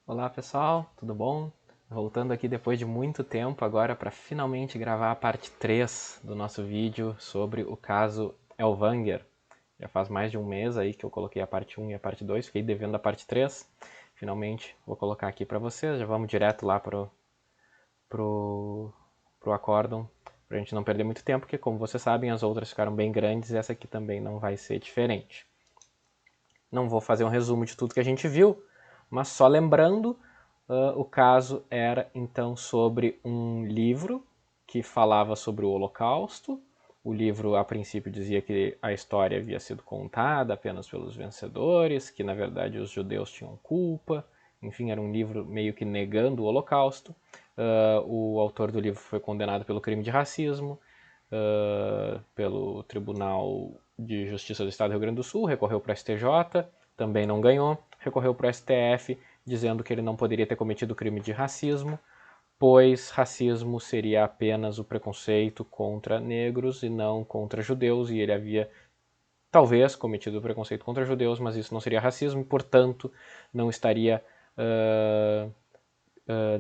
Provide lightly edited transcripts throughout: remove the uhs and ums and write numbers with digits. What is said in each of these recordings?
Olá pessoal, tudo bom? Voltando aqui depois de muito tempo agora para finalmente gravar a parte 3 do nosso vídeo sobre o caso Elvanger. Já faz mais de um mês aí que eu coloquei a parte 1 e a parte 2, fiquei devendo a parte 3. Finalmente vou colocar aqui para vocês, já vamos direto lá pro acórdão, para a gente não perder muito tempo, porque como vocês sabem as outras ficaram bem grandes e essa aqui também não vai ser diferente. Não vou fazer um resumo de tudo que a gente viu, mas só lembrando, o caso era então sobre um livro que falava sobre o Holocausto. O livro, a princípio, dizia que a história havia sido contada apenas pelos vencedores, que na verdade os judeus tinham culpa. Enfim, era um livro meio que negando o Holocausto. O autor do livro foi condenado pelo crime de racismo, pelo Tribunal de Justiça do Estado do Rio Grande do Sul, recorreu para o STJ, também não ganhou, recorreu para o STF, dizendo que ele não poderia ter cometido crime de racismo, pois racismo seria apenas o preconceito contra negros e não contra judeus, e ele havia talvez cometido preconceito contra judeus, mas isso não seria racismo e, portanto, não estaria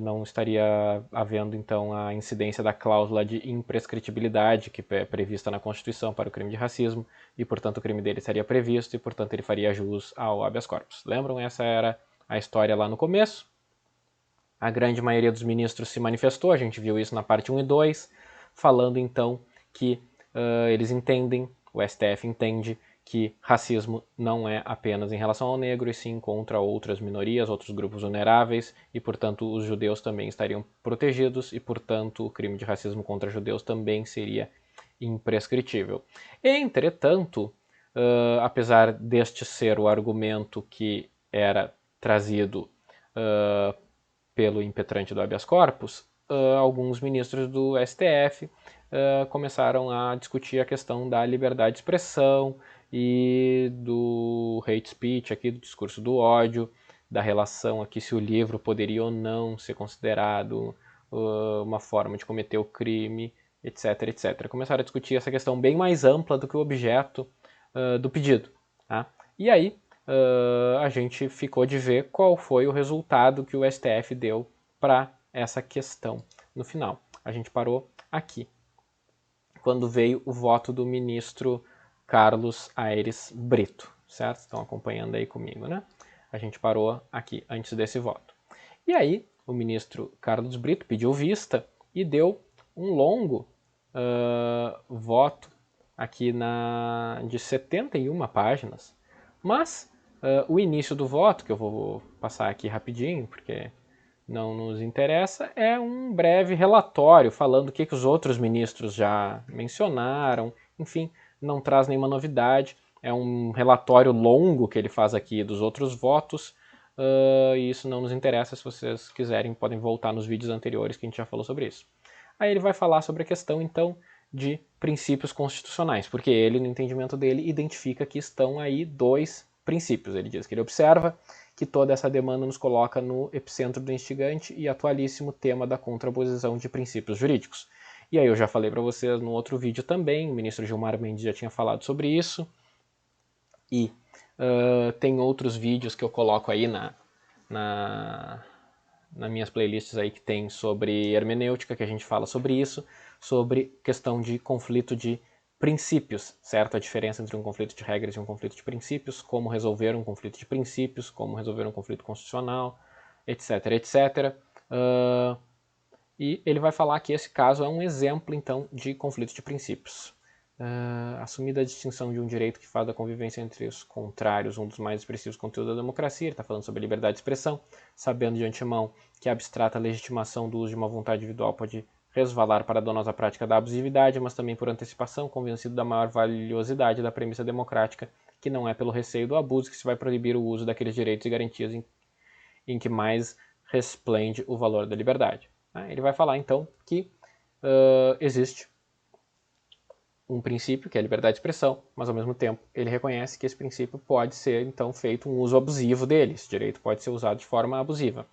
não estaria havendo então a incidência da cláusula de imprescritibilidade que é prevista na Constituição para o crime de racismo e, portanto, o crime dele seria previsto e, portanto, ele faria jus ao habeas corpus. Lembram? Essa era a história lá no começo. A grande maioria dos ministros se manifestou, a gente viu isso na parte 1 e 2, falando então que eles entendem, o STF entende, que racismo não é apenas em relação ao negro, e sim contra outras minorias, outros grupos vulneráveis, e portanto os judeus também estariam protegidos, e portanto o crime de racismo contra judeus também seria imprescritível. Entretanto, apesar deste ser o argumento que era trazido pelo impetrante do habeas corpus, alguns ministros do STF começaram a discutir a questão da liberdade de expressão e do hate speech, aqui, do discurso do ódio, da relação aqui se o livro poderia ou não ser considerado uma forma de cometer o crime, etc, etc. Começaram a discutir essa questão bem mais ampla do que o objeto do pedido. Tá? E aí, a gente ficou de ver qual foi o resultado que o STF deu para essa questão no final. A gente parou aqui, quando veio o voto do ministro Carlos Aires Brito, certo? Estão acompanhando aí comigo, né? A gente parou aqui, antes desse voto. E aí, o ministro Carlos Brito pediu vista e deu um longo voto aqui de 71 páginas. Mas o início do voto, que eu vou passar aqui rapidinho, porque não nos interessa, é um breve relatório falando o que os outros ministros já mencionaram, enfim, não traz nenhuma novidade. É um relatório longo que ele faz aqui dos outros votos, e isso não nos interessa. Se vocês quiserem, podem voltar nos vídeos anteriores que a gente já falou sobre isso. Aí ele vai falar sobre a questão, então, de princípios constitucionais, porque ele, no entendimento dele, identifica que estão aí dois princípios. Ele diz que ele observa que toda essa demanda nos coloca no epicentro do instigante e atualíssimo tema da contraposição de princípios jurídicos. E aí eu já falei para vocês no outro vídeo também, o ministro Gilmar Mendes já tinha falado sobre isso, e tem outros vídeos que eu coloco aí nas minhas playlists aí que tem sobre hermenêutica, que a gente fala sobre isso, sobre questão de conflito de princípios, certo? A diferença entre um conflito de regras e um conflito de princípios, como resolver um conflito de princípios, como resolver um conflito constitucional, etc, etc. E ele vai falar que esse caso é um exemplo, então, de conflito de princípios. Assumida a distinção de um direito que faz da convivência entre os contrários um dos mais expressivos conteúdos da democracia, ele está falando sobre a liberdade de expressão, sabendo de antemão que a abstrata legitimação do uso de uma vontade individual pode resvalar para a danosa prática da abusividade, mas também por antecipação, convencido da maior valiosidade da premissa democrática, que não é pelo receio do abuso que se vai proibir o uso daqueles direitos e garantias em que mais resplende o valor da liberdade. Ele vai falar, então, que existe um princípio, que é a liberdade de expressão, mas ao mesmo tempo ele reconhece que esse princípio pode ser então feito um uso abusivo dele, esse direito pode ser usado de forma abusiva.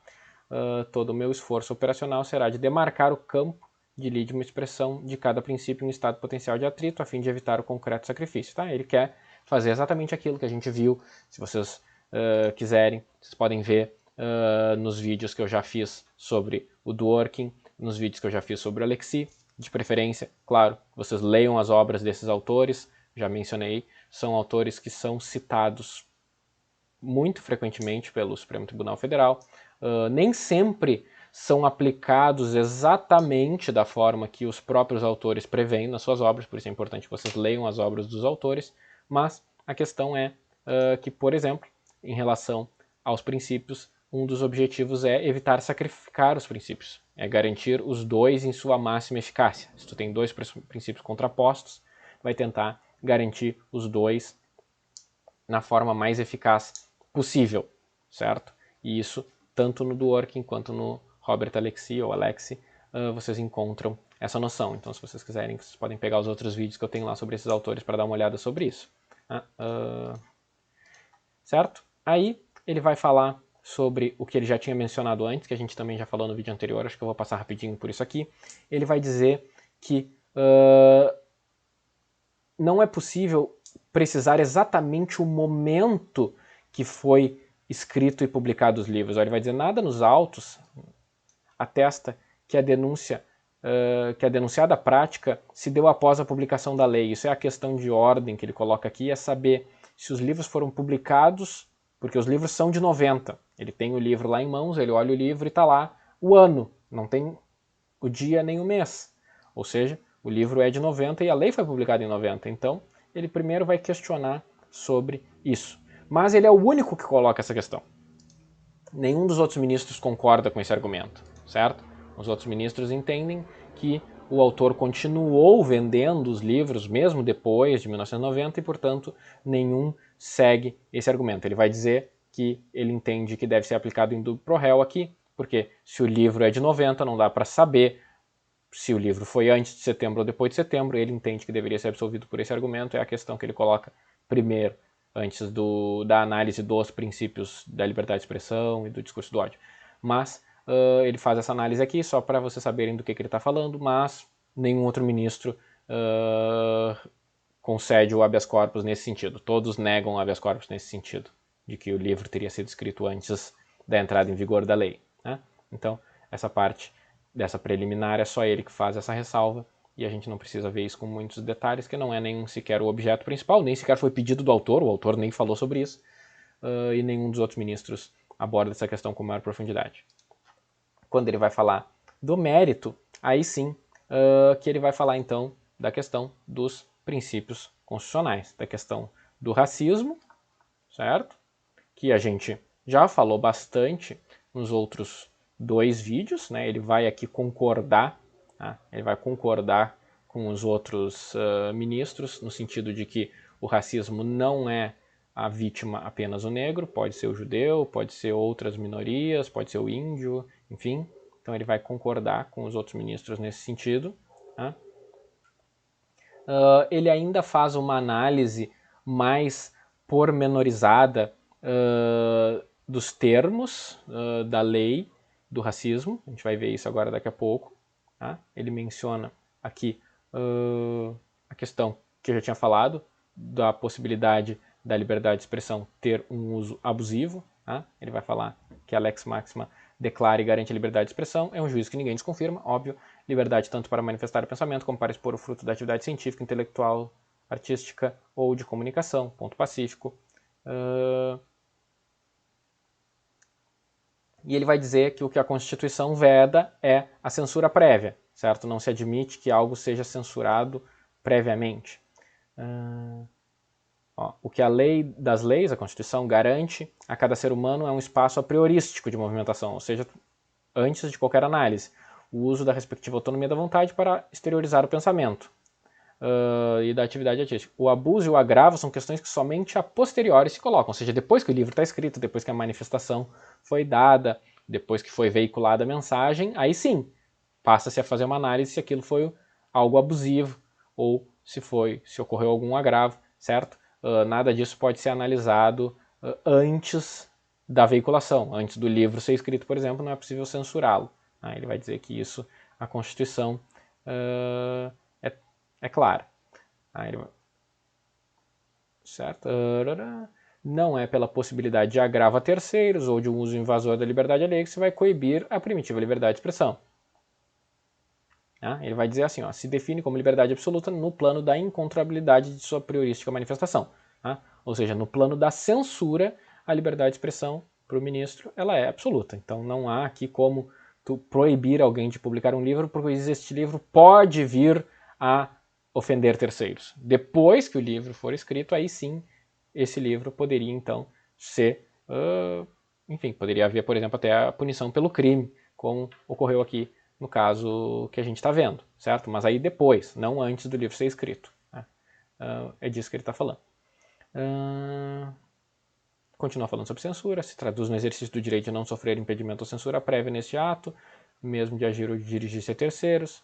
Todo o meu esforço operacional será de demarcar o campo de legítima expressão de cada princípio em estado potencial de atrito, a fim de evitar o concreto sacrifício. Tá? Ele quer fazer exatamente aquilo que a gente viu. Se vocês quiserem, vocês podem ver nos vídeos que eu já fiz sobre o Dworkin, nos vídeos que eu já fiz sobre o Alexis. De preferência, claro, vocês leiam as obras desses autores, já mencionei, são autores que são citados muito frequentemente pelo Supremo Tribunal Federal, nem sempre são aplicados exatamente da forma que os próprios autores preveem nas suas obras, por isso é importante que vocês leiam as obras dos autores, mas a questão é que, por exemplo, em relação aos princípios, um dos objetivos é evitar sacrificar os princípios, é garantir os dois em sua máxima eficácia. Se tu tem dois princípios contrapostos, vai tentar garantir os dois na forma mais eficaz possível, certo? E isso, tanto no Dworkin quanto no Robert Alexis ou Alexis, vocês encontram essa noção. Então, se vocês quiserem, vocês podem pegar os outros vídeos que eu tenho lá sobre esses autores para dar uma olhada sobre isso. Certo? Aí, ele vai falar sobre o que ele já tinha mencionado antes, que a gente também já falou no vídeo anterior, acho que eu vou passar rapidinho por isso aqui. Ele vai dizer que não é possível precisar exatamente o momento que foi escrito e publicado os livros. Ele vai dizer, nada nos autos atesta que a denunciada prática se deu após a publicação da lei. Isso é a questão de ordem que ele coloca aqui, é saber se os livros foram publicados, porque os livros são de 90. Ele tem o livro lá em mãos, ele olha o livro e está lá o ano, não tem o dia nem o mês. Ou seja, o livro é de 90 e a lei foi publicada em 90. Então, ele primeiro vai questionar sobre isso. Mas ele é o único que coloca essa questão. Nenhum dos outros ministros concorda com esse argumento, certo? Os outros ministros entendem que o autor continuou vendendo os livros mesmo depois de 1990 e, portanto, nenhum segue esse argumento. Ele vai dizer que ele entende que deve ser aplicado em dubio pro réu aqui, porque se o livro é de 90, não dá para saber se o livro foi antes de setembro ou depois de setembro. Ele entende que deveria ser absolvido por esse argumento, é a questão que ele coloca primeiro, antes da análise dos princípios da liberdade de expressão e do discurso do ódio. Mas ele faz essa análise aqui só para vocês saberem do que ele está falando, mas nenhum outro ministro concede o habeas corpus nesse sentido. Todos negam o habeas corpus nesse sentido, de que o livro teria sido escrito antes da entrada em vigor da lei. Né? Então, essa parte dessa preliminar é só ele que faz essa ressalva, e a gente não precisa ver isso com muitos detalhes, que não é nem sequer o objeto principal, nem sequer foi pedido do autor, o autor nem falou sobre isso, e nenhum dos outros ministros aborda essa questão com maior profundidade. Quando ele vai falar do mérito, aí sim que ele vai falar então da questão dos princípios constitucionais, da questão do racismo, certo? Que a gente já falou bastante nos outros 2 vídeos, né? Ele vai aqui concordar, tá? Ele vai concordar com os outros ministros, no sentido de que o racismo não é a vítima apenas o negro, pode ser o judeu, pode ser outras minorias, pode ser o índio, enfim. Então ele vai concordar com os outros ministros nesse sentido. Tá? Ele ainda faz uma análise mais pormenorizada dos termos da lei do racismo. A gente vai ver isso agora daqui a pouco. Tá? Ele menciona aqui a questão que eu já tinha falado, da possibilidade da liberdade de expressão ter um uso abusivo. Tá? Ele vai falar que a lex maxima declara e garante a liberdade de expressão, é um juízo que ninguém desconfirma, óbvio, liberdade tanto para manifestar o pensamento como para expor o fruto da atividade científica, intelectual, artística ou de comunicação, ponto pacífico. E ele vai dizer que o que a Constituição veda é a censura prévia, certo? Não se admite que algo seja censurado previamente. O que a lei das leis, a Constituição, garante a cada ser humano é um espaço a priorístico de movimentação, ou seja, antes de qualquer análise, o uso da respectiva autonomia da vontade para exteriorizar o pensamento e da atividade artística. O abuso e o agravo são questões que somente a posteriori se colocam, ou seja, depois que o livro está escrito, depois que a manifestação foi dada, depois que foi veiculada a mensagem, aí sim, passa-se a fazer uma análise se aquilo foi algo abusivo ou se ocorreu algum agravo, certo? Nada disso pode ser analisado antes da veiculação. Antes do livro ser escrito, por exemplo, não é possível censurá-lo. Ele vai dizer que isso, a Constituição é clara. Certo? não é pela possibilidade de agravo a terceiros ou de um uso invasor da liberdade alheia que se vai coibir a primitiva liberdade de expressão. Ele vai dizer assim, ó, se define como liberdade absoluta no plano da incontrolabilidade de sua priorística manifestação. Ou seja, no plano da censura, a liberdade de expressão para o ministro ela é absoluta. Então não há aqui como tu proibir alguém de publicar um livro porque este livro pode vir a ofender terceiros. Depois que o livro for escrito, aí sim esse livro poderia então ser, enfim, poderia haver, por exemplo, até a punição pelo crime, como ocorreu aqui no caso que a gente está vendo, certo? Mas aí depois, não antes do livro ser escrito. É disso que ele está falando. Continua falando sobre censura, se traduz no exercício do direito de não sofrer impedimento ou censura prévia neste ato, mesmo de agir ou de dirigir-se a terceiros.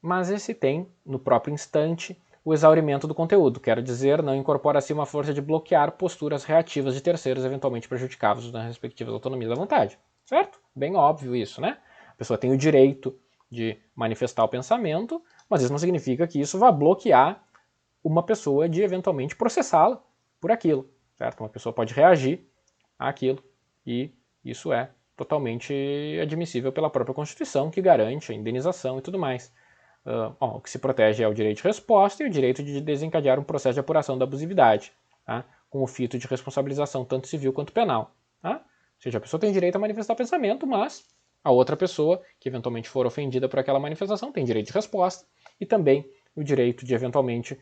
Mas esse tem, no próprio instante, o exaurimento do conteúdo, quero dizer, não incorpora assim uma força de bloquear posturas reativas de terceiros eventualmente prejudicados nas respectivas autonomias da vontade. Certo? Bem óbvio isso, né? A pessoa tem o direito de manifestar o pensamento, mas isso não significa que isso vá bloquear uma pessoa de eventualmente processá-la por aquilo, certo? Uma pessoa pode reagir àquilo e isso é totalmente admissível pela própria Constituição, que garante a indenização e tudo mais. O que se protege é o direito de resposta e o direito de desencadear um processo de apuração da abusividade, com o fito de responsabilização tanto civil quanto penal. Ou seja, a pessoa tem direito a manifestar pensamento, mas a outra pessoa que eventualmente for ofendida por aquela manifestação tem direito de resposta e também o direito de eventualmente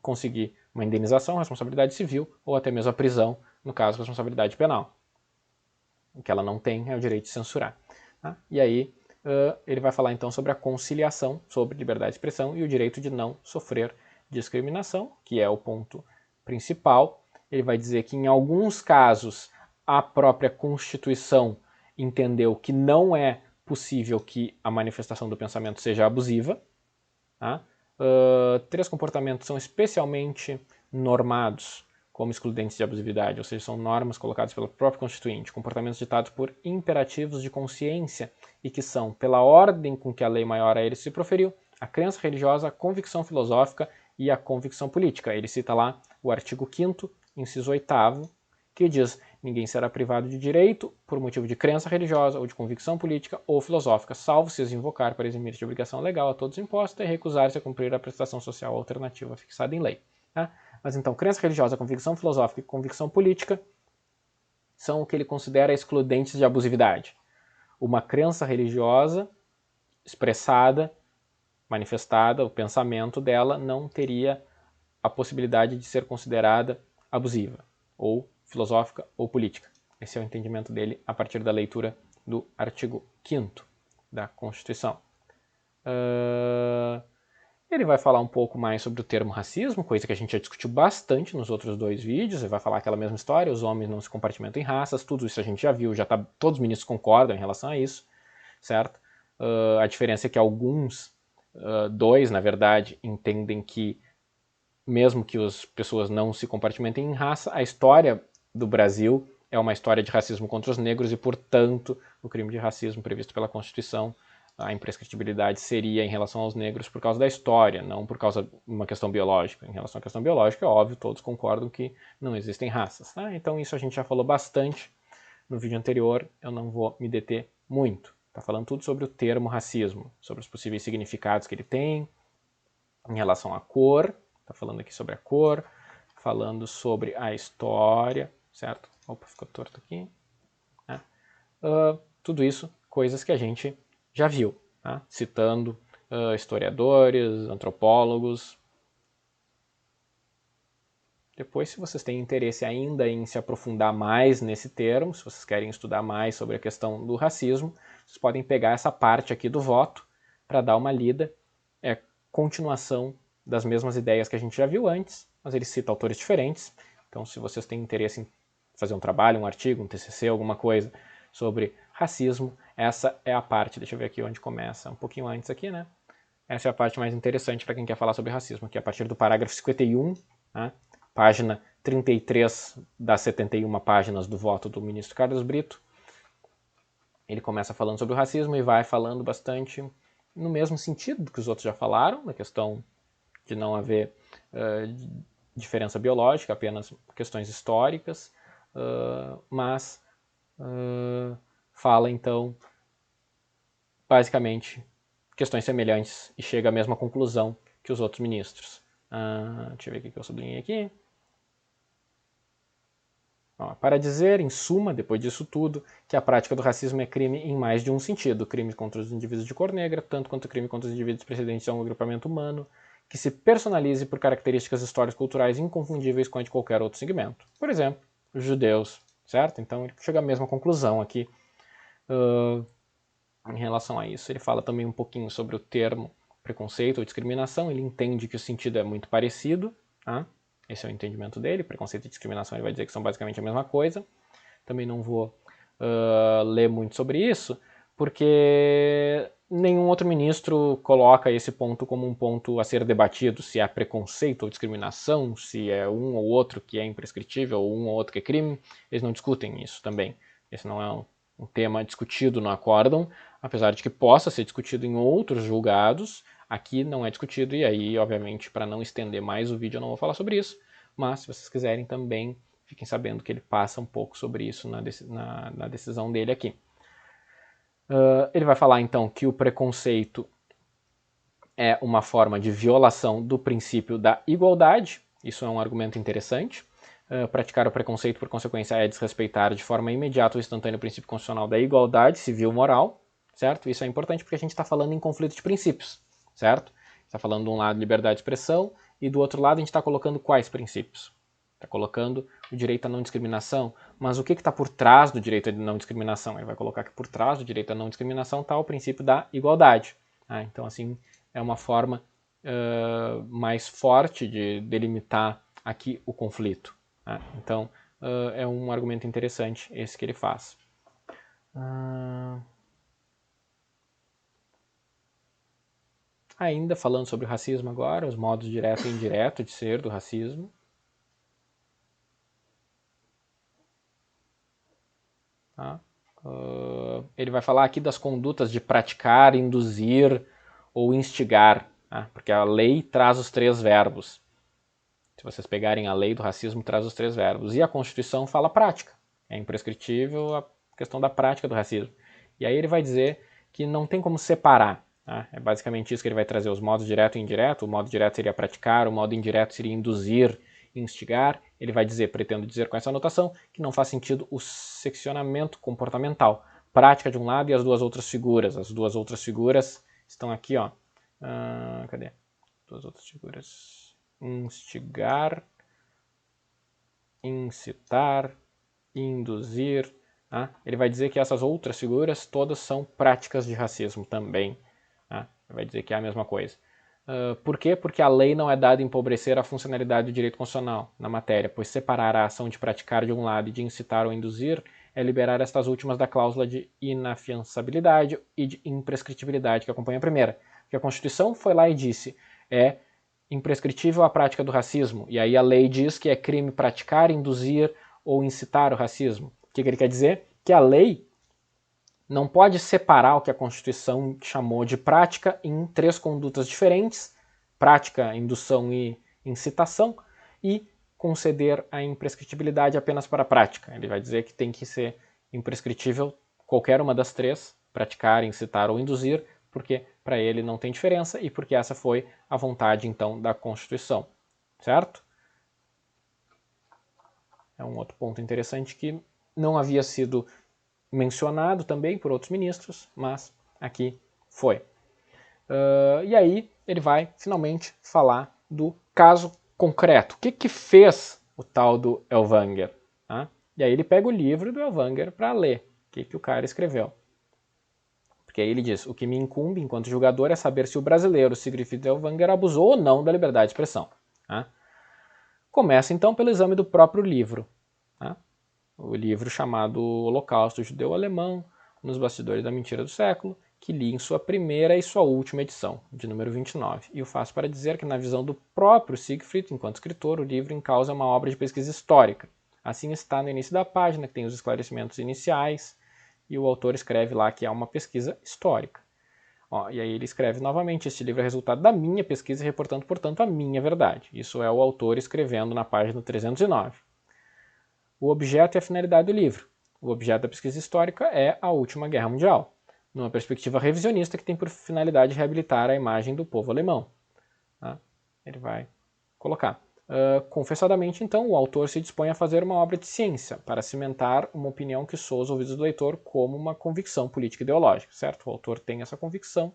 conseguir uma indenização, responsabilidade civil ou até mesmo a prisão, no caso, responsabilidade penal. O que ela não tem é o direito de censurar. E aí ele vai falar então sobre a conciliação, sobre liberdade de expressão e o direito de não sofrer discriminação, que é o ponto principal. Ele vai dizer que em alguns casos a própria Constituição entendeu que não é possível que a manifestação do pensamento seja abusiva. Três comportamentos são especialmente normados como excludentes de abusividade, ou seja, são normas colocadas pelo próprio Constituinte, comportamentos ditados por imperativos de consciência e que são, pela ordem com que a lei maior a eles se proferiu, a crença religiosa, a convicção filosófica e a convicção política. Ele cita lá o artigo 5º, inciso 8º, que diz: ninguém será privado de direito por motivo de crença religiosa ou de convicção política ou filosófica, salvo se os invocar para eximir de obrigação legal a todos imposta e recusar-se a cumprir a prestação social alternativa fixada em lei. Mas então, crença religiosa, convicção filosófica e convicção política são o que ele considera excludentes de abusividade. Uma crença religiosa expressada, manifestada, o pensamento dela não teria a possibilidade de ser considerada abusiva, ou filosófica ou política. Esse é o entendimento dele a partir da leitura do artigo 5º da Constituição. Ele vai falar um pouco mais sobre o termo racismo, coisa que a gente já discutiu bastante nos outros dois vídeos. Ele vai falar aquela mesma história, os homens não se compartimentam em raças, tudo isso a gente já viu, todos os ministros concordam em relação a isso, certo? A diferença é que alguns, dois na verdade, entendem que mesmo que as pessoas não se compartimentem em raça, a história do Brasil é uma história de racismo contra os negros e, portanto, o crime de racismo previsto pela Constituição, a imprescritibilidade seria em relação aos negros por causa da história, não por causa de uma questão biológica. Em relação à questão biológica, é óbvio, todos concordam que não existem raças. Então isso a gente já falou bastante no vídeo anterior, eu não vou me deter muito. Está falando tudo sobre o termo racismo, sobre os possíveis significados que ele tem, em relação à cor, está falando aqui sobre a cor, falando sobre a história, certo? Opa, ficou torto aqui. Tudo isso, coisas que a gente já viu, citando historiadores, antropólogos. Depois, se vocês têm interesse ainda em se aprofundar mais nesse termo, se vocês querem estudar mais sobre a questão do racismo, vocês podem pegar essa parte aqui do voto para dar uma lida. É continuação das mesmas ideias que a gente já viu antes, mas ele cita autores diferentes. Então, se vocês têm interesse em fazer um trabalho, um artigo, um TCC, alguma coisa sobre racismo, essa é a parte, deixa eu ver aqui onde começa, um pouquinho antes aqui, né? Essa é a parte mais interessante para quem quer falar sobre racismo, que é a partir do parágrafo 51, página 33 das 71 páginas do voto do ministro Carlos Brito. Ele começa falando sobre o racismo e vai falando bastante no mesmo sentido do que os outros já falaram, da questão de não haver diferença biológica, apenas questões históricas, mas fala então basicamente questões semelhantes e chega à mesma conclusão que os outros ministros. Deixa eu ver o que eu sublinhei aqui. Para dizer, em suma, depois disso tudo, que a prática do racismo é crime em mais de um sentido. Crime contra os indivíduos de cor negra, tanto quanto crime contra os indivíduos precedentes a um agrupamento humano, que se personalize por características históricas culturais inconfundíveis com a de qualquer outro segmento. Por exemplo, os judeus, certo? Então ele chega à mesma conclusão aqui em relação a isso. Ele fala também um pouquinho sobre o termo preconceito ou discriminação. Ele entende que o sentido é muito parecido, tá? Esse é o entendimento dele. Preconceito e discriminação ele vai dizer que são basicamente a mesma coisa. Também não vou ler muito sobre isso, porque nenhum outro ministro coloca esse ponto como um ponto a ser debatido, se é preconceito ou discriminação, se é um ou outro que é imprescritível ou um ou outro que é crime. Eles não discutem isso também. Esse não é um tema discutido no acórdão, apesar de que possa ser discutido em outros julgados. Aqui não é discutido, e aí, obviamente, para não estender mais o vídeo, eu não vou falar sobre isso, mas se vocês quiserem também, fiquem sabendo que ele passa um pouco sobre isso na decisão dele aqui. Ele vai falar, então, que o preconceito é uma forma de violação do princípio da igualdade. Isso é um argumento interessante. Praticar o preconceito, por consequência, é desrespeitar de forma imediata ou instantânea o princípio constitucional da igualdade civil-moral, certo? Isso é importante porque a gente está falando em conflito de princípios, certo? Está falando de um lado liberdade de expressão e do outro lado a gente está colocando quais princípios? Está colocando o direito à não discriminação, mas o que está por trás do direito à não discriminação? Ele vai colocar que por trás do direito à não discriminação está o princípio da igualdade. Então, assim, é uma forma mais forte de delimitar aqui o conflito. Então, é um argumento interessante esse que ele faz. Ainda falando sobre o racismo agora, os modos direto e indireto de ser do racismo. Ele vai falar aqui das condutas de praticar, induzir ou instigar, porque a lei traz os 3 verbos. Se vocês pegarem a lei do racismo, traz os 3 verbos. E a Constituição fala prática. É imprescritível a questão da prática do racismo. E aí ele vai dizer que não tem como separar. É basicamente isso que ele vai trazer, os modos direto e indireto. O modo direto seria praticar, o modo indireto seria induzir, instigar. Ele vai dizer, pretendo dizer com essa anotação, que não faz sentido o seccionamento comportamental. Prática de um lado e as 2 outras figuras. As 2 outras figuras estão aqui, ó. Cadê? 2 outras figuras. Instigar, incitar, induzir. Ele vai dizer que essas outras figuras todas são práticas de racismo também. Ele vai dizer que é a mesma coisa. Por quê? Porque a lei não é dada a empobrecer a funcionalidade do direito constitucional na matéria, pois separar a ação de praticar de um lado e de incitar ou induzir é liberar estas últimas da cláusula de inafiançabilidade e de imprescritibilidade que acompanha a primeira. Porque a Constituição foi lá e disse, é imprescritível a prática do racismo, e aí a lei diz que é crime praticar, induzir ou incitar o racismo. O que ele quer dizer? Que a lei não pode separar o que a Constituição chamou de prática em 3 condutas diferentes, prática, indução e incitação, e conceder a imprescritibilidade apenas para a prática. Ele vai dizer que tem que ser imprescritível qualquer uma das 3, praticar, incitar ou induzir, porque para ele não tem diferença e porque essa foi a vontade, então, da Constituição, certo? É um outro ponto interessante que não havia sido mencionado também por outros ministros, mas aqui foi. E aí ele vai finalmente falar do caso concreto. O que fez o tal do Elvanger? E aí ele pega o livro do Elvanger para ler o que o cara escreveu. Porque aí ele diz, o que me incumbe enquanto julgador é saber se o brasileiro Siegfried Elvanger abusou ou não da liberdade de expressão. Começa então pelo exame do próprio livro. O livro chamado Holocausto Judeu-Alemão, nos bastidores da mentira do século, que li em sua primeira e sua última edição, de número 29. E o faço para dizer que, na visão do próprio Siegfried, enquanto escritor, o livro em causa é uma obra de pesquisa histórica. Assim está no início da página, que tem os esclarecimentos iniciais, e o autor escreve lá que é uma pesquisa histórica. Ó, e aí ele escreve novamente: este livro é resultado da minha pesquisa e reportando, portanto, a minha verdade. Isso é o autor escrevendo na página 309. O objeto e a finalidade do livro. O objeto da pesquisa histórica é a última guerra mundial, numa perspectiva revisionista que tem por finalidade reabilitar a imagem do povo alemão. Tá? Ele vai colocar. Confessadamente, então, o autor se dispõe a fazer uma obra de ciência para cimentar uma opinião que soa aos ouvidos do leitor como uma convicção política e ideológica, certo? O autor tem essa convicção,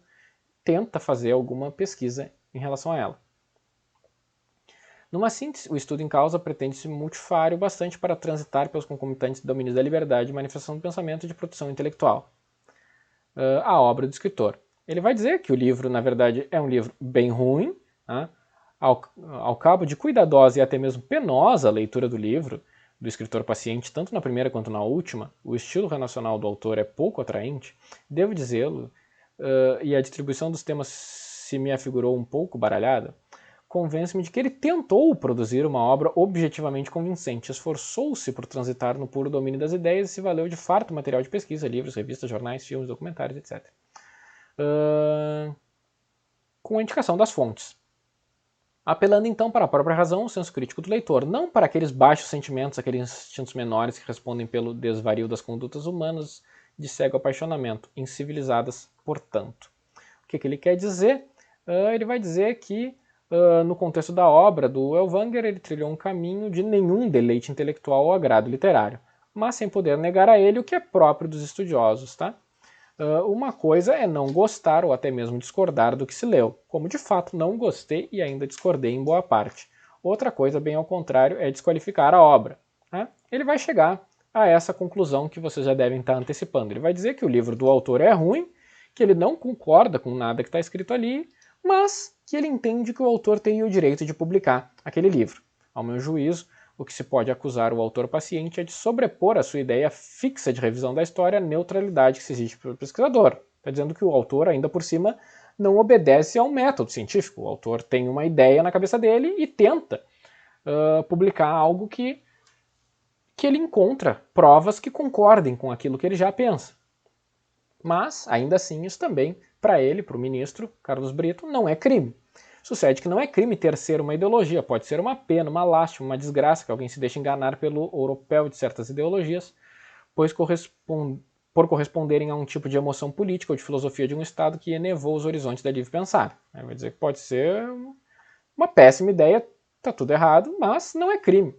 tenta fazer alguma pesquisa em relação a ela. Numa síntese, o estudo em causa pretende ser multifário bastante para transitar pelos concomitantes domínios da liberdade, manifestação do pensamento e de produção intelectual. A obra do escritor. Ele vai dizer que o livro, na verdade, é um livro bem ruim, né? Ao cabo de cuidadosa e até mesmo penosa leitura do livro, do escritor paciente, tanto na primeira quanto na última, o estilo renacional do autor é pouco atraente, devo dizê-lo, e a distribuição dos temas se me afigurou um pouco baralhada, convence-me de que ele tentou produzir uma obra objetivamente convincente, esforçou-se por transitar no puro domínio das ideias e se valeu de farto material de pesquisa, livros, revistas, jornais, filmes, documentários, etc. Com a indicação das fontes. Apelando então para a própria razão, o senso crítico do leitor, não para aqueles baixos sentimentos, aqueles instintos menores que respondem pelo desvario das condutas humanas de cego apaixonamento, incivilizadas, portanto. O que ele quer dizer? Ele vai dizer que, no contexto da obra do Ellwanger, ele trilhou um caminho de nenhum deleite intelectual ou agrado literário, mas sem poder negar a ele o que é próprio dos estudiosos, tá? Uma coisa é não gostar ou até mesmo discordar do que se leu, como de fato não gostei e ainda discordei em boa parte. Outra coisa, bem ao contrário, é desqualificar a obra. Né? Ele vai chegar a essa conclusão que vocês já devem estar antecipando. Ele vai dizer que o livro do autor é ruim, que ele não concorda com nada que está escrito ali, mas que ele entende que o autor tem o direito de publicar aquele livro. Ao meu juízo, o que se pode acusar o autor paciente é de sobrepor a sua ideia fixa de revisão da história à neutralidade que se exige para o pesquisador. Está dizendo que o autor, ainda por cima, não obedece ao método científico. O autor tem uma ideia na cabeça dele e tenta publicar algo que ele encontra provas que concordem com aquilo que ele já pensa. Mas, ainda assim, isso também, para ele, para o ministro Carlos Brito, não é crime. Sucede que não é crime terceiro uma ideologia, pode ser uma pena, uma lástima, uma desgraça que alguém se deixe enganar pelo europeu de certas ideologias, pois por corresponderem a um tipo de emoção política ou de filosofia de um Estado que elevou os horizontes da livre pensar. Vai dizer que pode ser uma péssima ideia, está tudo errado, mas não é crime.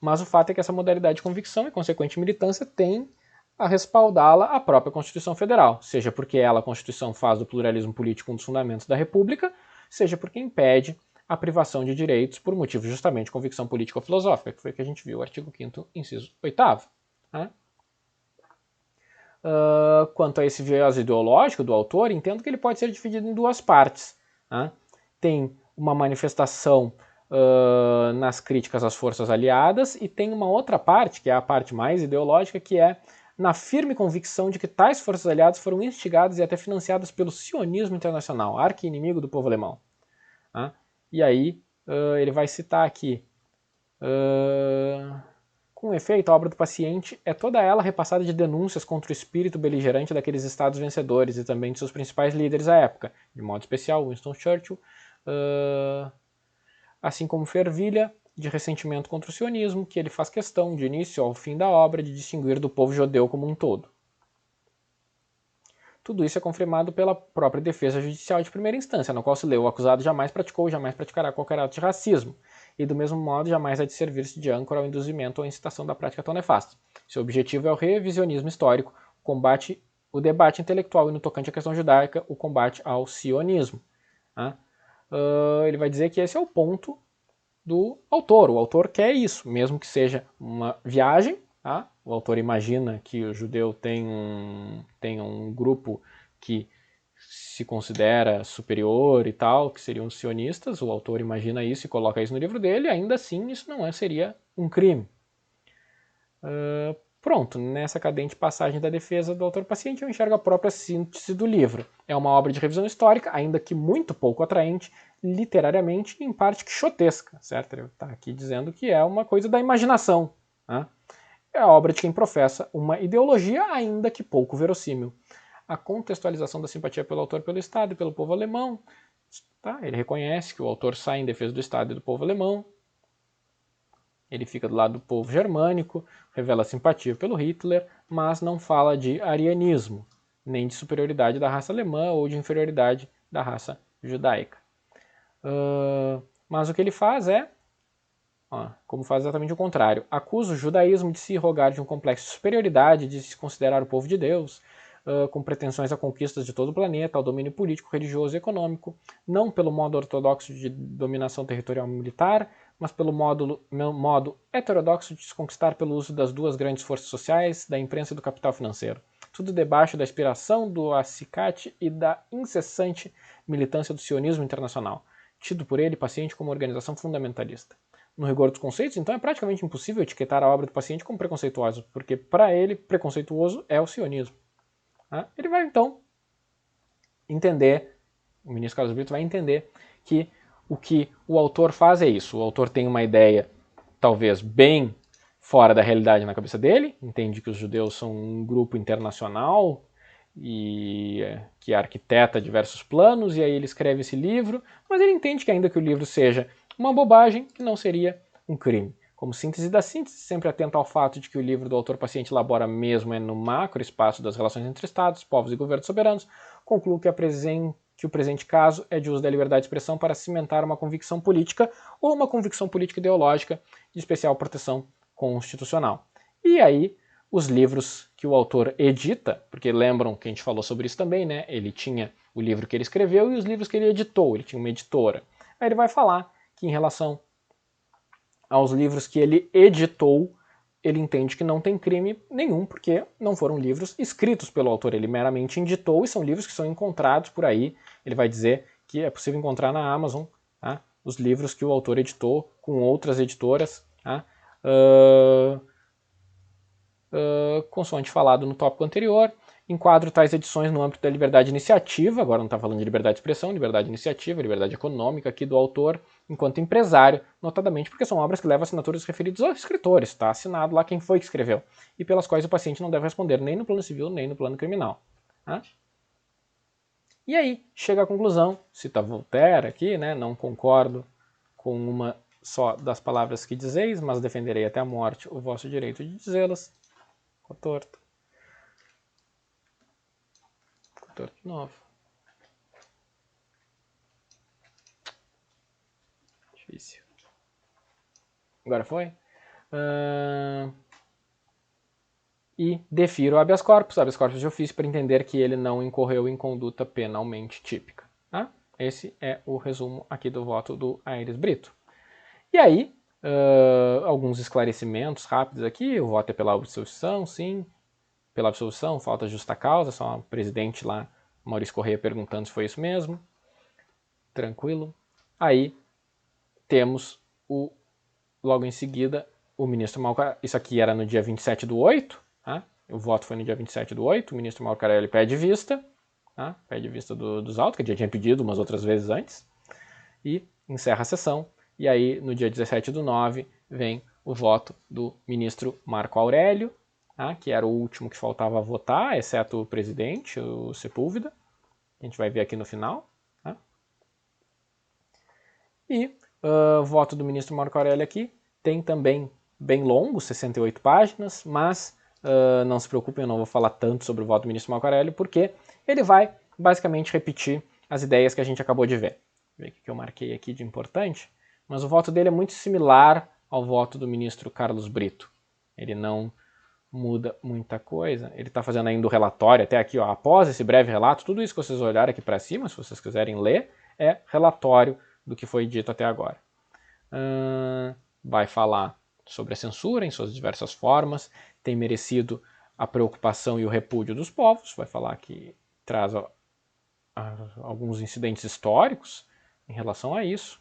Mas o fato é que essa modalidade de convicção e consequente militância tem a respaldá-la a própria Constituição Federal, seja porque ela, a Constituição, faz do pluralismo político um dos fundamentos da República, seja porque impede a privação de direitos por motivo justamente de convicção política ou filosófica, que foi o que a gente viu no artigo 5º, inciso 8º. Né? Quanto a esse viés ideológico do autor, entendo que ele pode ser dividido em duas partes. Né? Tem uma manifestação nas críticas às forças aliadas e tem uma outra parte, que é a parte mais ideológica, que é na firme convicção de que tais forças aliadas foram instigadas e até financiadas pelo sionismo internacional, arqui-inimigo do povo alemão. E aí ele vai citar aqui, com efeito, a obra do paciente é toda ela repassada de denúncias contra o espírito beligerante daqueles estados vencedores e também de seus principais líderes à época, de modo especial Winston Churchill, assim como fervilha de ressentimento contra o sionismo, que ele faz questão, de início ao fim da obra, de distinguir do povo judeu como um todo. Tudo isso é confirmado pela própria defesa judicial de primeira instância, na qual se lê: o acusado jamais praticou ou jamais praticará qualquer ato de racismo, e do mesmo modo jamais há de servir-se de âncora ao induzimento ou incitação da prática tão nefasta. Seu objetivo é o revisionismo histórico, o debate intelectual e, no tocante à questão judaica, o combate ao sionismo. Ele vai dizer que esse é o ponto do autor. O autor quer isso, mesmo que seja uma viagem. O autor imagina que o judeu tem um grupo que se considera superior e tal, que seriam os sionistas. O autor imagina isso e coloca isso no livro dele, ainda assim isso não seria um crime. Pronto, nessa cadente passagem da defesa do autor paciente eu enxergo a própria síntese do livro. É uma obra de revisão histórica, ainda que muito pouco atraente, literariamente e em parte quixotesca, certo? Ele está aqui dizendo que é uma coisa da imaginação. É a obra de quem professa uma ideologia, ainda que pouco verossímil. a contextualização da simpatia pelo autor, pelo Estado e pelo povo alemão. Tá? Ele reconhece que o autor sai em defesa do Estado e do povo alemão. Ele fica do lado do povo germânico, revela simpatia pelo Hitler, mas não fala de arianismo, nem de superioridade da raça alemã ou de inferioridade da raça judaica. Mas o que ele faz é, como faz exatamente o contrário, acusa o judaísmo de se rogar de um complexo de superioridade, de se considerar o povo de Deus, com pretensões a conquistas de todo o planeta, ao domínio político, religioso e econômico, não pelo modo ortodoxo de dominação territorial militar, mas pelo modo heterodoxo de se conquistar pelo uso das duas grandes forças sociais, da imprensa e do capital financeiro. Tudo debaixo da inspiração do acicate e da incessante militância do sionismo internacional, tido por ele, paciente, como organização fundamentalista. No rigor dos conceitos, então, é praticamente impossível etiquetar a obra do paciente como preconceituosa, porque para ele, preconceituoso é o sionismo. Ele vai, então, entender, o ministro Carlos Brito vai entender que o autor faz é isso. O autor tem uma ideia, talvez, bem fora da realidade na cabeça dele, entende que os judeus são um grupo internacional e que arquiteta diversos planos, e aí ele escreve esse livro, mas ele entende que ainda que o livro seja uma bobagem, que não seria um crime. Como síntese da síntese, sempre atento ao fato de que o livro do autor-paciente elabora mesmo no macroespaço das relações entre Estados, povos e governos soberanos, concluo que o presente caso é de uso da liberdade de expressão para cimentar uma convicção política ou uma convicção política ideológica de especial proteção constitucional. E aí, os livros que o autor edita, porque lembram que a gente falou sobre isso também, né? Ele tinha o livro que ele escreveu e os livros que ele editou, ele tinha uma editora. Aí ele vai falar que em relação aos livros que ele editou, ele entende que não tem crime nenhum, porque não foram livros escritos pelo autor, ele meramente editou e são livros que são encontrados por aí. Ele vai dizer que é possível encontrar na Amazon, tá? Os livros que o autor editou com outras editoras, tá? Consoante falado no tópico anterior, enquadro tais edições no âmbito da liberdade de iniciativa, agora não está falando de liberdade de expressão, liberdade de iniciativa, liberdade econômica aqui do autor, enquanto empresário, notadamente porque são obras que levam assinaturas referidas aos escritores, está assinado lá quem foi que escreveu, e pelas quais o paciente não deve responder nem no plano civil, nem no plano criminal. Tá? E aí, chega à conclusão, cita Voltaire aqui, né, não concordo com uma só das palavras que dizeis, mas defenderei até a morte o vosso direito de dizê-las. Ficou torto. Ficou torto de novo. Difícil. Agora foi? E defiro o habeas corpus de ofício, para entender que ele não incorreu em conduta penalmente típica. Tá? Esse é o resumo aqui do voto do Aires Brito. E aí, alguns esclarecimentos rápidos aqui. O voto é pela absolvição, sim. Pela absolvição, falta justa causa. Só o presidente lá, Maurício Correia, perguntando se foi isso mesmo. Tranquilo. Aí temos logo em seguida o ministro Malcarelli. Isso aqui era no dia 27/8. Tá? O voto foi no dia 27/8. O ministro Malcarelli pede vista. Tá? Pede vista dos autos, que ele já tinha pedido umas outras vezes antes. E encerra a sessão. E aí, no dia 17/9, vem o voto do ministro Marco Aurélio, tá? Que era o último que faltava votar, exceto o presidente, o Sepúlveda. A gente vai ver aqui no final. Tá? E o voto do ministro Marco Aurélio aqui tem também bem longo, 68 páginas, mas não se preocupem, eu não vou falar tanto sobre o voto do ministro Marco Aurélio, porque ele vai basicamente repetir as ideias que a gente acabou de ver. Vou ver o que eu marquei aqui de importante. Mas o voto dele é muito similar ao voto do ministro Carlos Brito. Ele não muda muita coisa. Ele está fazendo ainda o relatório, até aqui, ó, após esse breve relato, tudo isso que vocês olharem aqui para cima, se vocês quiserem ler, é relatório do que foi dito até agora. Vai falar sobre a censura em suas diversas formas, tem merecido a preocupação e o repúdio dos povos, vai falar que traz alguns incidentes históricos em relação a isso.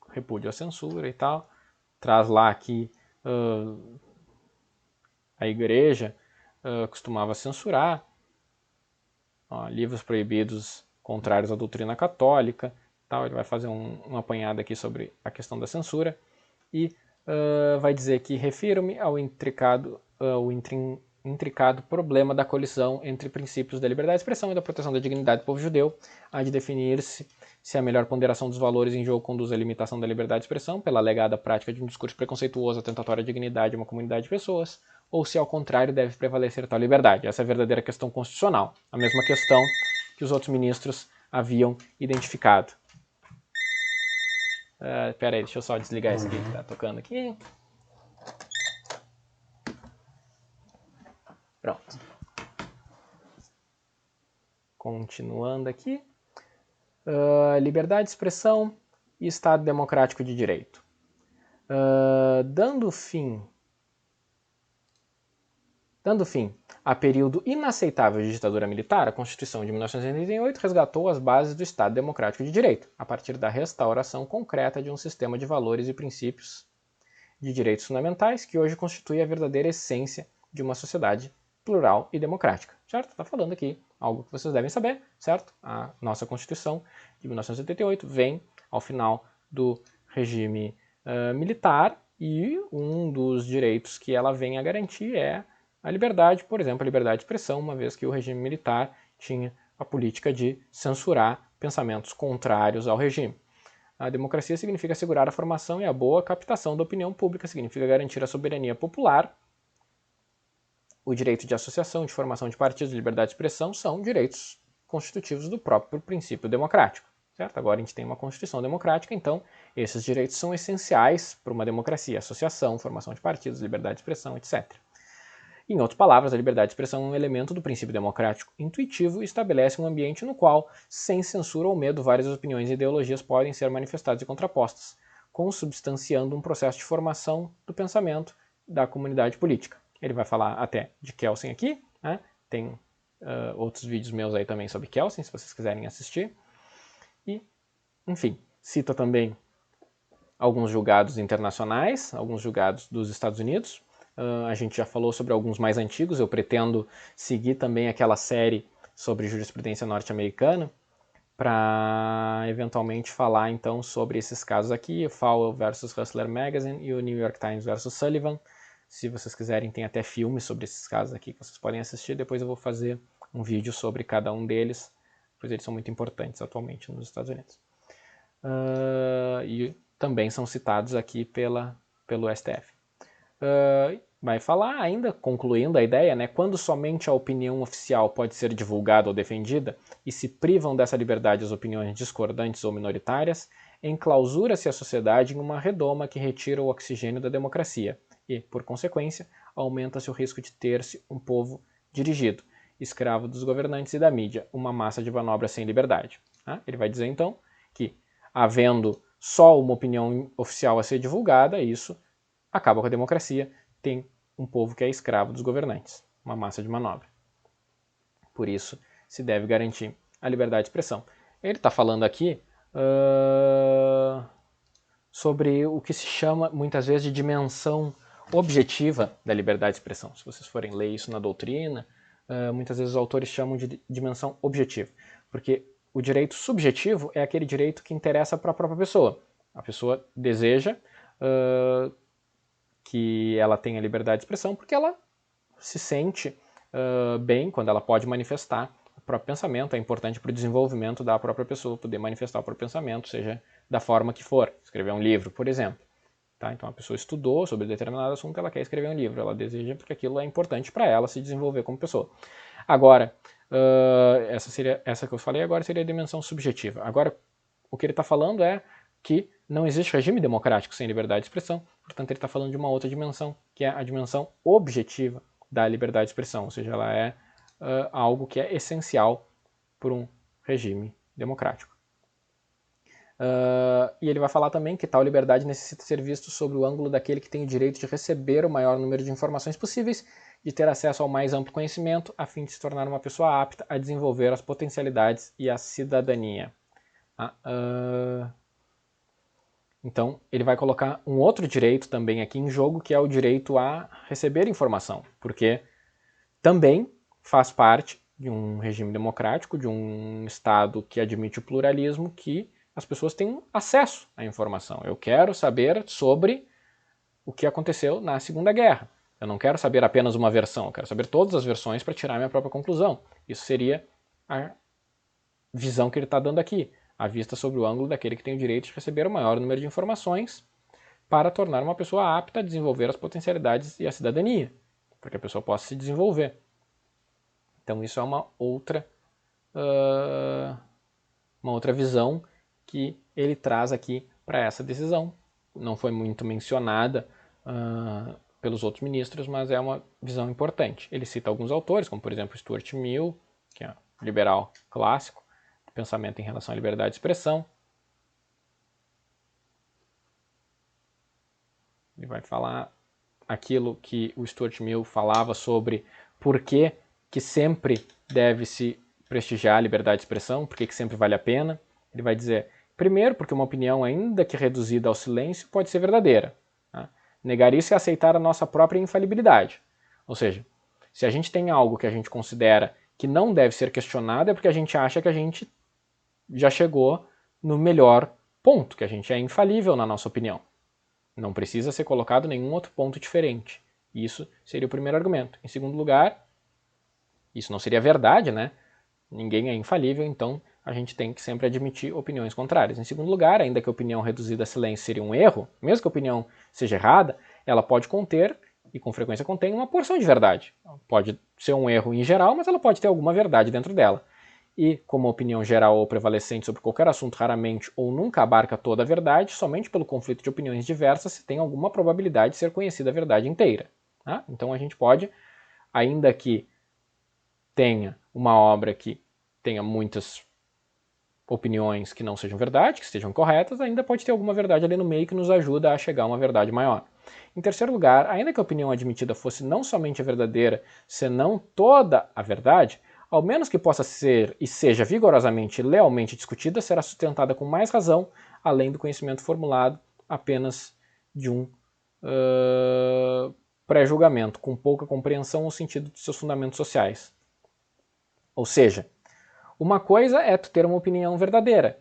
Repúdio à censura e tal. Traz lá que a igreja costumava censurar livros proibidos contrários à doutrina católica. Tal. Ele vai fazer um apanhado aqui sobre a questão da censura e vai dizer que refiro-me ao intricado o intricado problema da colisão entre princípios da liberdade de expressão e da proteção da dignidade do povo judeu, há de definir-se se a melhor ponderação dos valores em jogo conduz à limitação da liberdade de expressão pela alegada prática de um discurso preconceituoso atentatório à dignidade de uma comunidade de pessoas, ou se ao contrário deve prevalecer tal liberdade. Essa é a verdadeira questão constitucional, a mesma questão que os outros ministros haviam identificado. Espera aí, deixa eu só desligar esse aqui que está tocando aqui. Pronto. Continuando aqui. Liberdade de expressão e Estado democrático de direito. Dando fim a período inaceitável de ditadura militar, a Constituição de 1988 resgatou as bases do Estado democrático de direito, a partir da restauração concreta de um sistema de valores e princípios de direitos fundamentais que hoje constitui a verdadeira essência de uma sociedade plural e democrática, certo? Está falando aqui algo que vocês devem saber, certo? A nossa Constituição de 1988 vem ao final do regime militar e um dos direitos que ela vem a garantir é a liberdade, por exemplo, a liberdade de expressão, uma vez que o regime militar tinha a política de censurar pensamentos contrários ao regime. A democracia significa assegurar a formação e a boa captação da opinião pública, significa garantir a soberania popular. O direito de associação, de formação de partidos, de liberdade de expressão são direitos constitutivos do próprio princípio democrático. Certo? Agora a gente tem uma Constituição democrática, então esses direitos são essenciais para uma democracia. Associação, formação de partidos, liberdade de expressão, etc. Em outras palavras, a liberdade de expressão é um elemento do princípio democrático intuitivo e estabelece um ambiente no qual, sem censura ou medo, várias opiniões e ideologias podem ser manifestadas e contrapostas, consubstanciando um processo de formação do pensamento da comunidade política. Ele vai falar até de Kelsen aqui, né? Tem outros vídeos meus aí também sobre Kelsen, se vocês quiserem assistir. E, enfim, cita também alguns julgados internacionais, alguns julgados dos Estados Unidos. A gente já falou sobre alguns mais antigos, eu pretendo seguir também aquela série sobre jurisprudência norte-americana para eventualmente falar então sobre esses casos aqui, o Fowler versus Hustler Magazine e o New York Times versus Sullivan. Se vocês quiserem, tem até filmes sobre esses casos aqui que vocês podem assistir. Depois eu vou fazer um vídeo sobre cada um deles, pois eles são muito importantes atualmente nos Estados Unidos. E também são citados aqui pelo STF. Vai falar ainda, concluindo a ideia, né, quando somente a opinião oficial pode ser divulgada ou defendida e se privam dessa liberdade as opiniões discordantes ou minoritárias, enclausura-se a sociedade em uma redoma que retira o oxigênio da democracia e, por consequência, aumenta-se o risco de ter-se um povo dirigido, escravo dos governantes e da mídia, uma massa de manobra sem liberdade. Ele vai dizer então que, havendo só uma opinião oficial a ser divulgada, isso acaba com a democracia, tem um povo que é escravo dos governantes, uma massa de manobra. Por isso, se deve garantir a liberdade de expressão. Ele está falando aqui sobre o que se chama, muitas vezes, de dimensão objetiva da liberdade de expressão. Se vocês forem ler isso na doutrina, muitas vezes os autores chamam de dimensão objetiva, porque o direito subjetivo é aquele direito que interessa para a própria pessoa. A pessoa deseja que ela tenha liberdade de expressão porque ela se sente bem quando ela pode manifestar o próprio pensamento. É importante para o desenvolvimento da própria pessoa poder manifestar o próprio pensamento, seja da forma que for. Escrever um livro, por exemplo. Tá? Então a pessoa estudou sobre determinado assunto, ela quer escrever um livro, ela deseja porque aquilo é importante para ela se desenvolver como pessoa. Agora, essa que eu falei agora seria a dimensão subjetiva. Agora, o que ele está falando é que não existe regime democrático sem liberdade de expressão, portanto ele está falando de uma outra dimensão, que é a dimensão objetiva da liberdade de expressão, ou seja, ela é algo que é essencial para um regime democrático. E ele vai falar também que tal liberdade necessita ser visto sob o ângulo daquele que tem o direito de receber o maior número de informações possíveis, de ter acesso ao mais amplo conhecimento, a fim de se tornar uma pessoa apta a desenvolver as potencialidades e a cidadania. Então, ele vai colocar um outro direito também aqui em jogo, que é o direito a receber informação, porque também faz parte de um regime democrático, de um Estado que admite o pluralismo, que as pessoas têm acesso à informação. Eu quero saber sobre o que aconteceu na Segunda Guerra. Eu não quero saber apenas uma versão, eu quero saber todas as versões para tirar minha própria conclusão. Isso seria a visão que ele está dando aqui, a vista sobre o ângulo daquele que tem o direito de receber o maior número de informações para tornar uma pessoa apta a desenvolver as potencialidades e a cidadania, para que a pessoa possa se desenvolver. Então isso é uma outra visão que ele traz aqui para essa decisão. Não foi muito mencionada pelos outros ministros, mas é uma visão importante. Ele cita alguns autores, como por exemplo Stuart Mill, que é um liberal clássico, de pensamento em relação à liberdade de expressão. Ele vai falar aquilo que o Stuart Mill falava sobre por que sempre deve-se prestigiar a liberdade de expressão, por que sempre vale a pena. Ele vai dizer, primeiro, porque uma opinião, ainda que reduzida ao silêncio, pode ser verdadeira. Tá? Negar isso é aceitar a nossa própria infalibilidade. Ou seja, se a gente tem algo que a gente considera que não deve ser questionado, é porque a gente acha que a gente já chegou no melhor ponto, que a gente é infalível na nossa opinião. Não precisa ser colocado nenhum outro ponto diferente. Isso seria o primeiro argumento. Em segundo lugar, isso não seria verdade, né? Ninguém é infalível, então a gente tem que sempre admitir opiniões contrárias. Em segundo lugar, ainda que a opinião reduzida a silêncio seria um erro, mesmo que a opinião seja errada, ela pode conter, e com frequência contém, uma porção de verdade. Pode ser um erro em geral, mas ela pode ter alguma verdade dentro dela. E, como a opinião geral ou prevalecente sobre qualquer assunto raramente ou nunca abarca toda a verdade, somente pelo conflito de opiniões diversas se tem alguma probabilidade de ser conhecida a verdade inteira. Tá? Então a gente pode, ainda que tenha uma obra que tenha muitas opiniões que não sejam verdade, que estejam corretas, ainda pode ter alguma verdade ali no meio que nos ajuda a chegar a uma verdade maior. Em terceiro lugar, ainda que a opinião admitida fosse não somente a verdadeira, senão toda a verdade, ao menos que possa ser e seja vigorosamente e lealmente discutida, será sustentada com mais razão, além do conhecimento formulado apenas de um pré-julgamento, com pouca compreensão ou sentido de seus fundamentos sociais. Ou seja, uma coisa é tu ter uma opinião verdadeira,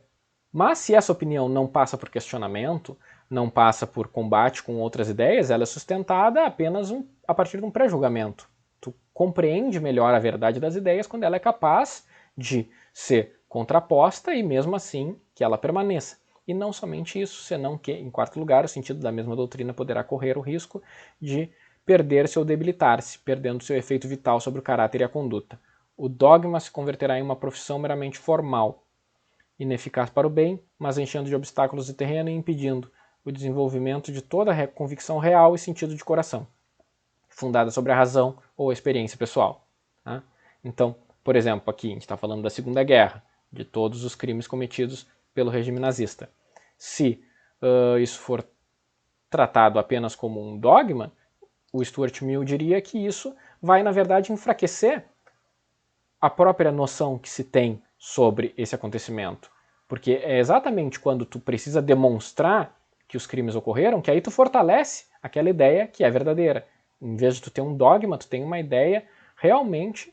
mas se essa opinião não passa por questionamento, não passa por combate com outras ideias, ela é sustentada apenas a partir de um pré-julgamento. Tu compreende melhor a verdade das ideias quando ela é capaz de ser contraposta e mesmo assim que ela permaneça. E não somente isso, senão que, em quarto lugar, o sentido da mesma doutrina poderá correr o risco de perder-se ou debilitar-se, perdendo seu efeito vital sobre o caráter e a conduta. O dogma se converterá em uma profissão meramente formal, ineficaz para o bem, mas enchendo de obstáculos de terreno e impedindo o desenvolvimento de toda a convicção real e sentido de coração, fundada sobre a razão ou a experiência pessoal. Tá? Então, por exemplo, aqui a gente está falando da Segunda Guerra, de todos os crimes cometidos pelo regime nazista. Se isso for tratado apenas como um dogma, o Stuart Mill diria que isso vai, na verdade, enfraquecer a própria noção que se tem sobre esse acontecimento. Porque é exatamente quando tu precisa demonstrar que os crimes ocorreram que aí tu fortalece aquela ideia que é verdadeira. Em vez de tu ter um dogma, tu tem uma ideia realmente,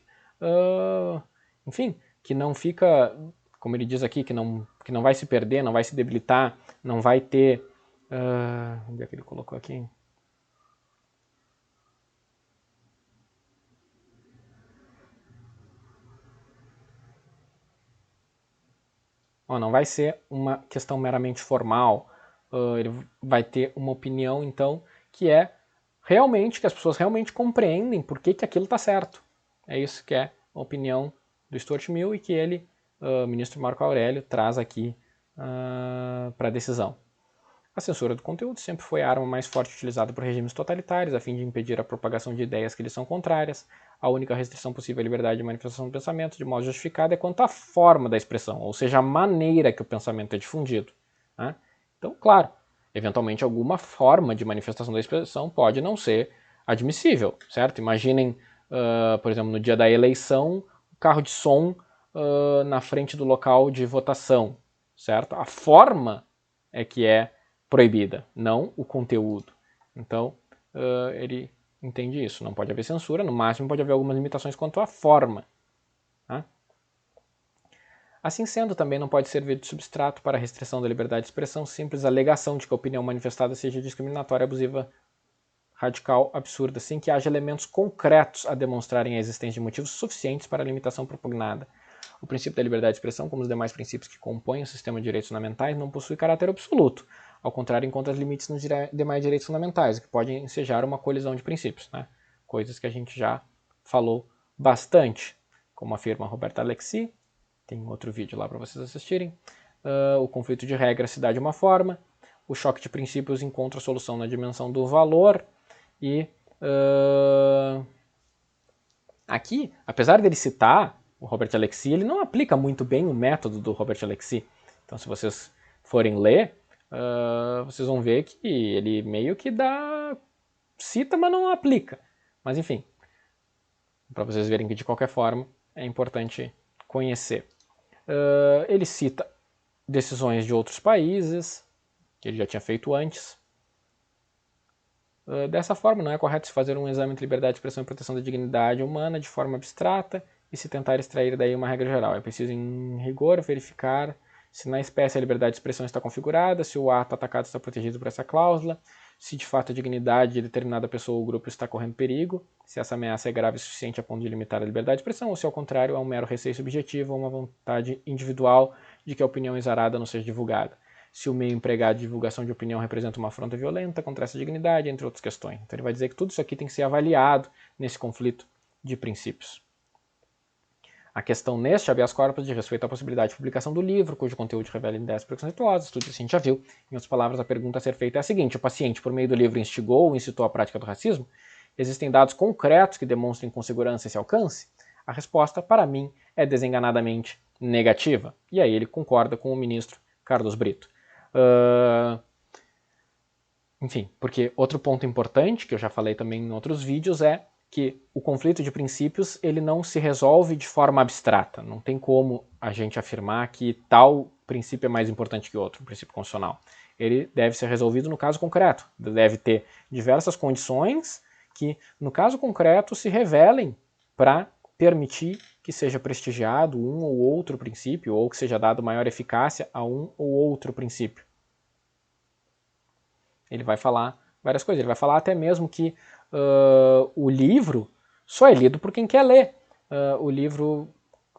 enfim, que não fica, como ele diz aqui, que não vai se perder, não vai se debilitar, não vai ter... onde é que ele colocou aqui? Não vai ser uma questão meramente formal, ele vai ter uma opinião, então, que é realmente, que as pessoas realmente compreendem por que aquilo está certo. É isso que é a opinião do Stuart Mill e que ele, o ministro Marco Aurélio, traz aqui para a decisão. A censura do conteúdo sempre foi a arma mais forte utilizada por regimes totalitários a fim de impedir a propagação de ideias que lhes são contrárias. A única restrição possível à liberdade de manifestação do pensamento, de modo justificado, é quanto à forma da expressão, ou seja, a maneira que o pensamento é difundido. Né? Então, claro, eventualmente alguma forma de manifestação da expressão pode não ser admissível, certo? Imaginem, por exemplo, no dia da eleição, o carro de som na frente do local de votação, certo? A forma é que é proibida, não o conteúdo. Então, ele entende isso. Não pode haver censura, no máximo pode haver algumas limitações quanto à forma. Tá? Assim sendo, também não pode servir de substrato para a restrição da liberdade de expressão simples alegação de que a opinião manifestada seja discriminatória, abusiva, radical, absurda, sem que haja elementos concretos a demonstrarem a existência de motivos suficientes para a limitação propugnada. O princípio da liberdade de expressão, como os demais princípios que compõem o sistema de direitos fundamentais, não possui caráter absoluto. Ao contrário, encontra limites nos demais direitos fundamentais, que podem ensejar uma colisão de princípios, né? Coisas que a gente já falou bastante, como afirma Roberto Alexis. Tem outro vídeo lá para vocês assistirem. O conflito de regras se dá de uma forma, o choque de princípios encontra solução na dimensão do valor, e aqui, apesar dele citar o Robert Alexis, ele não aplica muito bem o método do Robert Alexis. Então, se vocês forem ler, vocês vão ver que ele meio que cita, mas não aplica. Mas enfim, para vocês verem que de qualquer forma é importante conhecer. Ele cita decisões de outros países, que ele já tinha feito antes. Dessa forma, não é correto se fazer um exame entre liberdade de expressão e proteção da dignidade humana de forma abstrata e se tentar extrair daí uma regra geral. É preciso, em rigor, verificar se na espécie a liberdade de expressão está configurada, se o ato atacado está protegido por essa cláusula, se de fato a dignidade de determinada pessoa ou grupo está correndo perigo, se essa ameaça é grave o suficiente a ponto de limitar a liberdade de expressão, ou se ao contrário é um mero receio subjetivo ou uma vontade individual de que a opinião exarada não seja divulgada. Se o meio empregado de divulgação de opinião representa uma afronta violenta contra essa dignidade, entre outras questões. Então ele vai dizer que tudo isso aqui tem que ser avaliado nesse conflito de princípios. A questão neste habeas corpus diz respeito à possibilidade de publicação do livro, cujo conteúdo revela ideias preconceituosas, tudo isso a gente já viu. Em outras palavras, a pergunta a ser feita é a seguinte: o paciente, por meio do livro, instigou ou incitou a prática do racismo? Existem dados concretos que demonstrem com segurança esse alcance? A resposta, para mim, é desenganadamente negativa. E aí ele concorda com o ministro Carlos Brito. Enfim, porque outro ponto importante, que eu já falei também em outros vídeos, é que o conflito de princípios ele não se resolve de forma abstrata. Não tem como a gente afirmar que tal princípio é mais importante que outro, um princípio constitucional. Ele deve ser resolvido no caso concreto. Deve ter diversas condições que, no caso concreto, se revelem para permitir que seja prestigiado um ou outro princípio, ou que seja dado maior eficácia a um ou outro princípio. Ele vai falar várias coisas. Ele vai falar até mesmo que o livro só é lido por quem quer ler. O livro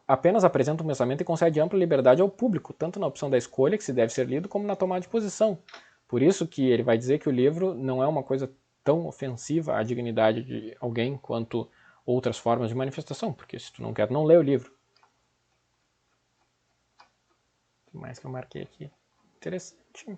apenas apresenta um pensamento e concede ampla liberdade ao público, tanto na opção da escolha, que se deve ser lido, como na tomada de posição. Por isso que ele vai dizer que o livro não é uma coisa tão ofensiva à dignidade de alguém quanto outras formas de manifestação, porque se tu não quer, não lê o livro. O que mais que eu marquei aqui? Interessante.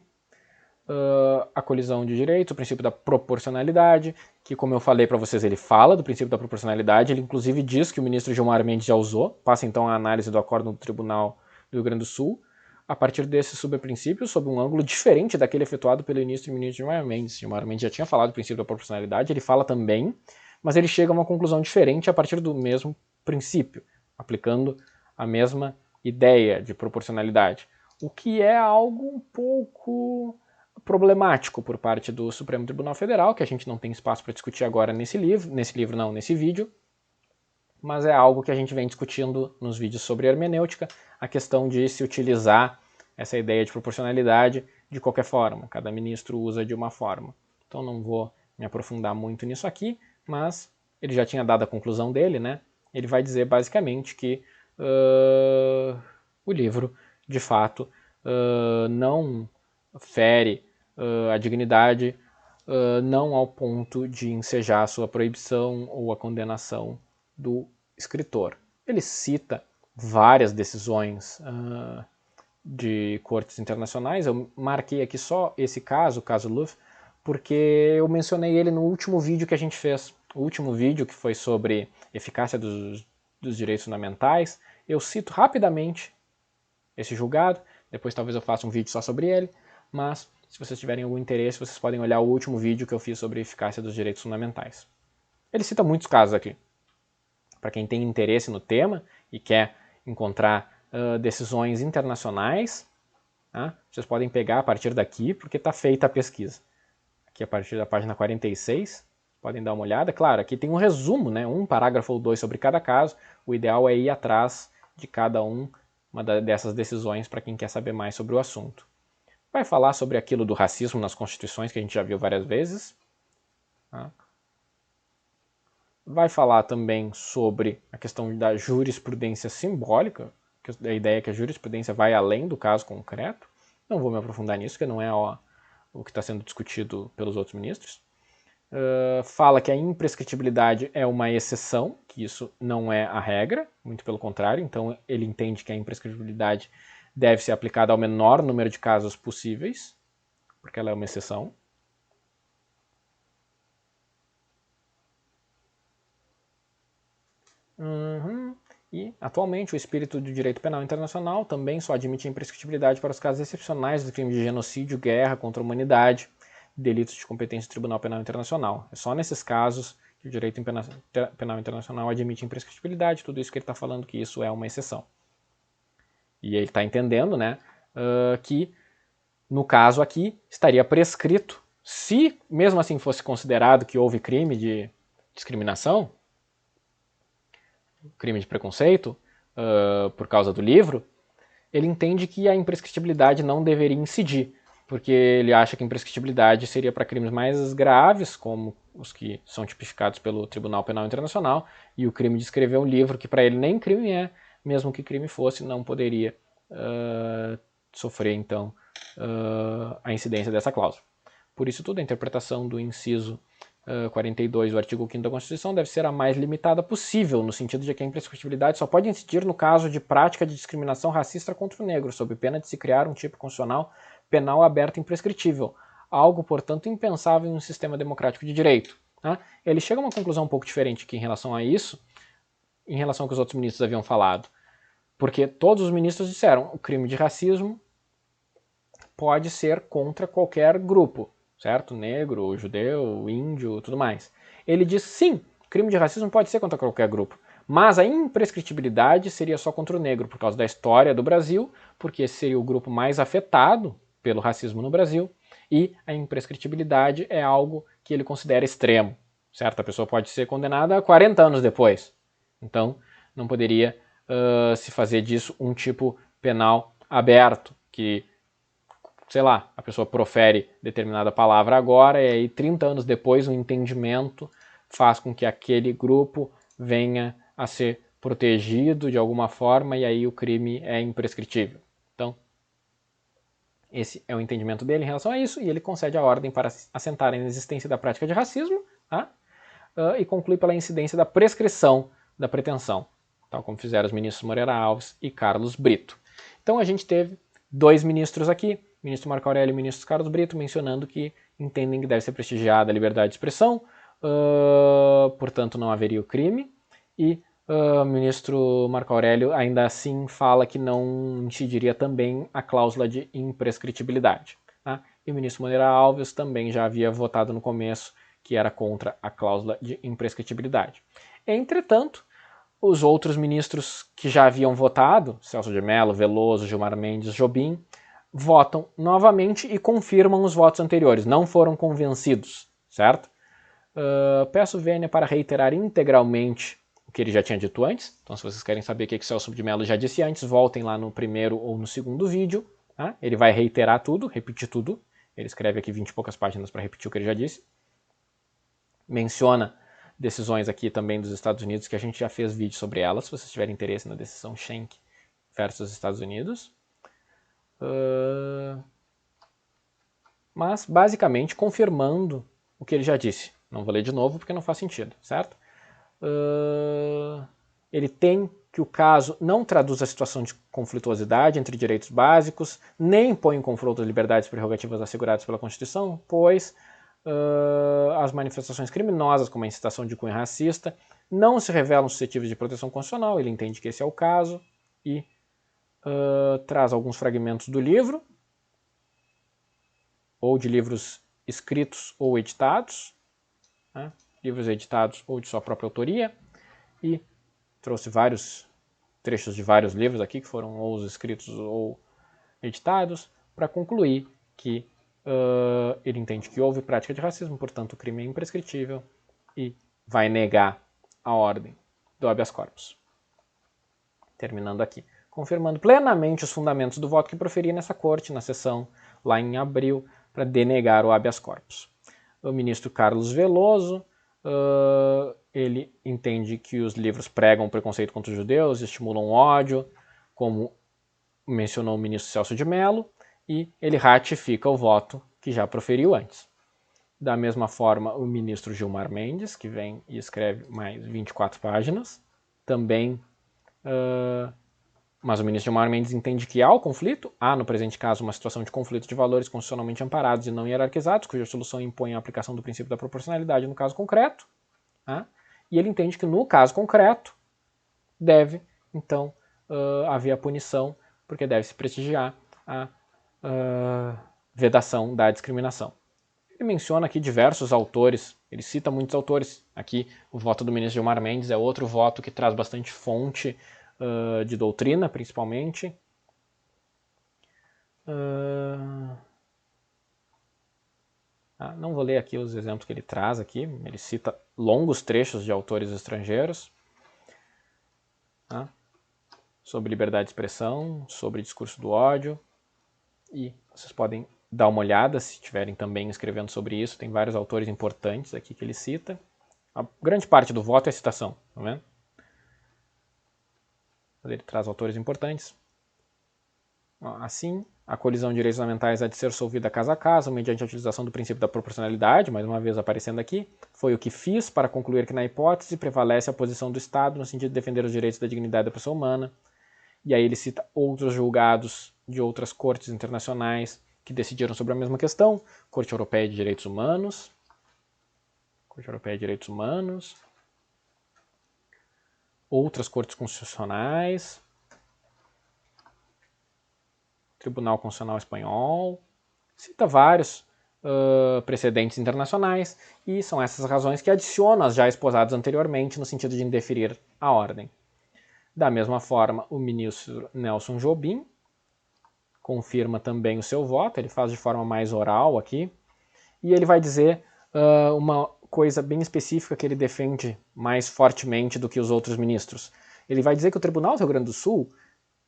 A colisão de direitos, o princípio da proporcionalidade, que, como eu falei para vocês, ele fala do princípio da proporcionalidade, ele inclusive diz que o ministro Gilmar Mendes já usou, passa então a análise do acórdão do Tribunal do Rio Grande do Sul, a partir desse subprincípio, sob um ângulo diferente daquele efetuado pelo ministro Gilmar Mendes. Gilmar Mendes já tinha falado do princípio da proporcionalidade, ele fala também, mas ele chega a uma conclusão diferente a partir do mesmo princípio, aplicando a mesma ideia de proporcionalidade, o que é algo um pouco problemático por parte do Supremo Tribunal Federal, que a gente não tem espaço para discutir agora nesse vídeo, mas é algo que a gente vem discutindo nos vídeos sobre hermenêutica, a questão de se utilizar essa ideia de proporcionalidade de qualquer forma, cada ministro usa de uma forma. Então não vou me aprofundar muito nisso aqui, mas ele já tinha dado a conclusão dele, né? Ele vai dizer basicamente que o livro, de fato, não fere a dignidade, não ao ponto de ensejar a sua proibição ou a condenação do escritor. Ele cita várias decisões de cortes internacionais. Eu marquei aqui só esse caso, o caso Luff, porque eu mencionei ele no último vídeo que a gente fez. O último vídeo, que foi sobre eficácia dos direitos fundamentais. Eu cito rapidamente esse julgado, depois talvez eu faça um vídeo só sobre ele, mas se vocês tiverem algum interesse, vocês podem olhar o último vídeo que eu fiz sobre eficácia dos direitos fundamentais. Ele cita muitos casos aqui. Para quem tem interesse no tema e quer encontrar decisões internacionais, vocês podem pegar a partir daqui, porque está feita a pesquisa. Aqui a partir da página 46, podem dar uma olhada. Claro, aqui tem um resumo, né? Um parágrafo ou dois sobre cada caso. O ideal é ir atrás de cada uma dessas decisões para quem quer saber mais sobre o assunto. Vai falar sobre aquilo do racismo nas constituições, que a gente já viu várias vezes. Tá? Vai falar também sobre a questão da jurisprudência simbólica, a ideia é que a jurisprudência vai além do caso concreto. Não vou me aprofundar nisso, que não é o que está sendo discutido pelos outros ministros. Fala que a imprescritibilidade é uma exceção, que isso não é a regra, muito pelo contrário. Então ele entende que a imprescritibilidade deve ser aplicada ao menor número de casos possíveis, porque ela é uma exceção. E, atualmente, o espírito do direito penal internacional também só admite a imprescritibilidade para os casos excepcionais do crime de genocídio, guerra contra a humanidade, delitos de competência do Tribunal Penal Internacional. É só nesses casos que o direito penal internacional admite a imprescritibilidade, tudo isso que ele está falando que isso é uma exceção. E ele está entendendo, né, que, no caso aqui, estaria prescrito, se mesmo assim fosse considerado que houve crime de discriminação, crime de preconceito, por causa do livro, ele entende que a imprescritibilidade não deveria incidir, porque ele acha que a imprescritibilidade seria para crimes mais graves, como os que são tipificados pelo Tribunal Penal Internacional, e o crime de escrever um livro, que para ele nem crime é, mesmo que crime fosse, não poderia sofrer, então, a incidência dessa cláusula. Por isso tudo, a interpretação do inciso 42 do artigo 5º da Constituição deve ser a mais limitada possível, no sentido de que a imprescritibilidade só pode incidir no caso de prática de discriminação racista contra o negro, sob pena de se criar um tipo constitucional penal aberto e imprescritível, algo, portanto, impensável em um sistema democrático de direito. Tá? Ele chega a uma conclusão um pouco diferente aqui em relação a isso, em relação ao que os outros ministros haviam falado, porque todos os ministros disseram o crime de racismo pode ser contra qualquer grupo, certo? Negro, judeu, índio, tudo mais. Ele diz sim, crime de racismo pode ser contra qualquer grupo, mas a imprescritibilidade seria só contra o negro, por causa da história do Brasil, porque esse seria o grupo mais afetado pelo racismo no Brasil, e a imprescritibilidade é algo que ele considera extremo, certo? A pessoa pode ser condenada 40 anos depois. Então, não poderia se fazer disso um tipo penal aberto, que, sei lá, a pessoa profere determinada palavra agora e aí 30 anos depois um entendimento faz com que aquele grupo venha a ser protegido de alguma forma e aí o crime é imprescritível. Então, esse é o entendimento dele em relação a isso e ele concede a ordem para assentar a inexistência da prática de racismo, tá? E conclui pela incidência da prescrição da pretensão, tal como fizeram os ministros Moreira Alves e Carlos Brito. Então a gente teve dois ministros aqui, ministro Marco Aurélio e ministro Carlos Brito, mencionando que entendem que deve ser prestigiada a liberdade de expressão, portanto não haveria o crime, e o ministro Marco Aurélio ainda assim fala que não incidiria também a cláusula de imprescritibilidade. Tá? E o ministro Moreira Alves também já havia votado no começo que era contra a cláusula de imprescritibilidade. Entretanto, os outros ministros que já haviam votado, Celso de Mello, Veloso, Gilmar Mendes, Jobim, votam novamente e confirmam os votos anteriores, não foram convencidos, certo? Peço vênia para reiterar integralmente o que ele já tinha dito antes, então se vocês querem saber o que o Celso de Mello já disse antes, voltem lá no primeiro ou no segundo vídeo, tá? Ele vai reiterar tudo, repetir tudo, ele escreve aqui 20 e poucas páginas para repetir o que ele já disse, menciona decisões aqui também dos Estados Unidos, que a gente já fez vídeo sobre elas, se vocês tiverem interesse na decisão Schenck versus Estados Unidos. Mas, basicamente, confirmando o que ele já disse. Não vou ler de novo porque não faz sentido, certo? Ele tem que o caso não traduz a situação de conflituosidade entre direitos básicos, nem põe em confronto as liberdades e prerrogativas asseguradas pela Constituição, pois as manifestações criminosas, como a incitação de cunho racista, não se revelam suscetíveis de proteção constitucional, ele entende que esse é o caso, e traz alguns fragmentos do livro, ou de livros escritos ou editados, né? Livros editados ou de sua própria autoria, e trouxe vários trechos de vários livros aqui, que foram ou escritos ou editados, para concluir que ele entende que houve prática de racismo, portanto o crime é imprescritível e vai negar a ordem do habeas corpus. Terminando aqui, confirmando plenamente os fundamentos do voto que proferi nessa corte, na sessão lá em abril, para denegar o habeas corpus. O ministro Carlos Veloso, ele entende que os livros pregam o preconceito contra os judeus, estimulam o ódio, como mencionou o ministro Celso de Mello, e ele ratifica o voto que já proferiu antes. Da mesma forma, o ministro Gilmar Mendes, que vem e escreve mais 24 páginas, também, mas o ministro Gilmar Mendes entende que há o conflito, há no presente caso uma situação de conflito de valores constitucionalmente amparados e não hierarquizados, cuja solução impõe a aplicação do princípio da proporcionalidade no caso concreto, tá? E ele entende que no caso concreto deve, então, haver a punição, porque deve-se prestigiar a vedação da discriminação. Ele menciona aqui diversos autores, ele cita muitos autores. Aqui o voto do ministro Gilmar Mendes é outro voto que traz bastante fonte de doutrina, principalmente. Não vou ler aqui os exemplos que ele traz aqui, ele cita longos trechos de autores estrangeiros, sobre liberdade de expressão, sobre discurso do ódio, e vocês podem dar uma olhada se estiverem também escrevendo sobre isso, tem vários autores importantes aqui que ele cita. A grande parte do voto é citação, tá vendo? Ele traz autores importantes. Assim, a colisão de direitos fundamentais há de ser solvida caso a caso, mediante a utilização do princípio da proporcionalidade, mais uma vez aparecendo aqui. Foi o que fiz para concluir que na hipótese prevalece a posição do Estado no sentido de defender os direitos da dignidade da pessoa humana. E aí ele cita outros julgados de outras cortes internacionais que decidiram sobre a mesma questão. Corte Europeia de Direitos Humanos. Corte Europeia de Direitos Humanos. Outras cortes constitucionais. Tribunal Constitucional Espanhol. Cita vários precedentes internacionais e são essas razões que adicionam as já esposadas anteriormente no sentido de indeferir a ordem. Da mesma forma, o ministro Nelson Jobim confirma também o seu voto, ele faz de forma mais oral aqui, e ele vai dizer uma coisa bem específica que ele defende mais fortemente do que os outros ministros. Ele vai dizer que o Tribunal do Rio Grande do Sul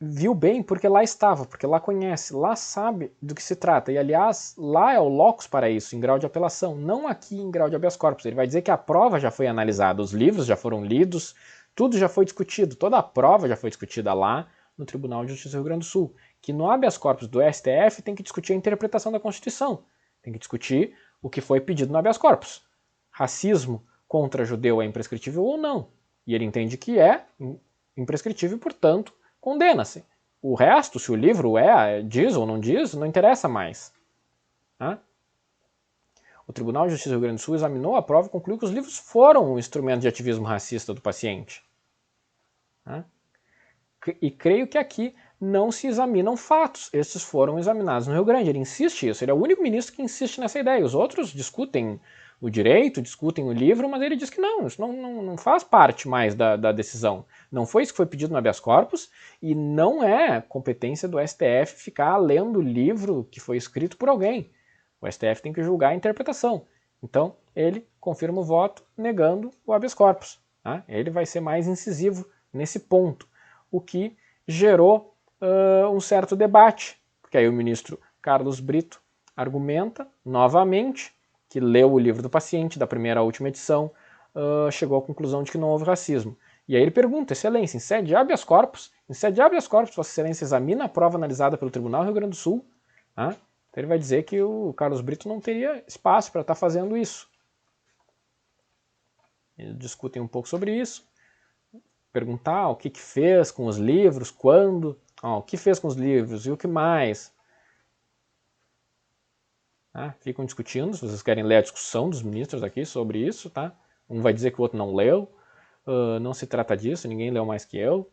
viu bem porque lá estava, porque lá conhece, lá sabe do que se trata, e aliás, lá é o locus para isso, em grau de apelação, não aqui em grau de habeas corpus. Ele vai dizer que a prova já foi analisada, os livros já foram lidos, tudo já foi discutido, toda a prova já foi discutida lá no Tribunal de Justiça do Rio Grande do Sul, que no habeas corpus do STF tem que discutir a interpretação da Constituição, tem que discutir o que foi pedido no habeas corpus. Racismo contra judeu é imprescritível ou não? E ele entende que é imprescritível, portanto, condena-se. O resto, se o livro diz ou não diz, não interessa mais. O Tribunal de Justiça do Rio Grande do Sul examinou a prova e concluiu que os livros foram um instrumento de ativismo racista do paciente. E creio que aqui não se examinam fatos. Estes foram examinados no Rio Grande. Ele insiste isso. Ele é o único ministro que insiste nessa ideia. Os outros discutem o direito, discutem o livro, mas ele diz que não, isso não faz parte mais da decisão. Não foi isso que foi pedido no habeas corpus e não é competência do STF ficar lendo o livro que foi escrito por alguém. O STF tem que julgar a interpretação. Então, ele confirma o voto negando o habeas corpus. Ele vai ser mais incisivo nesse ponto, o que gerou um certo debate, porque aí o ministro Carlos Brito argumenta novamente que leu o livro do paciente, da primeira à última edição, chegou à conclusão de que não houve racismo. E aí ele pergunta, excelência, em sede de habeas corpus, Vossa Excelência examina a prova analisada pelo Tribunal do Rio Grande do Sul, então ele vai dizer que o Carlos Brito não teria espaço para estar fazendo isso. Eles discutem um pouco sobre isso, perguntar o que fez com os livros, quando, o que fez com os livros e o que mais. Ficam discutindo, se vocês querem ler a discussão dos ministros aqui sobre isso, tá? Um vai dizer que o outro não leu, não se trata disso, ninguém leu mais que eu.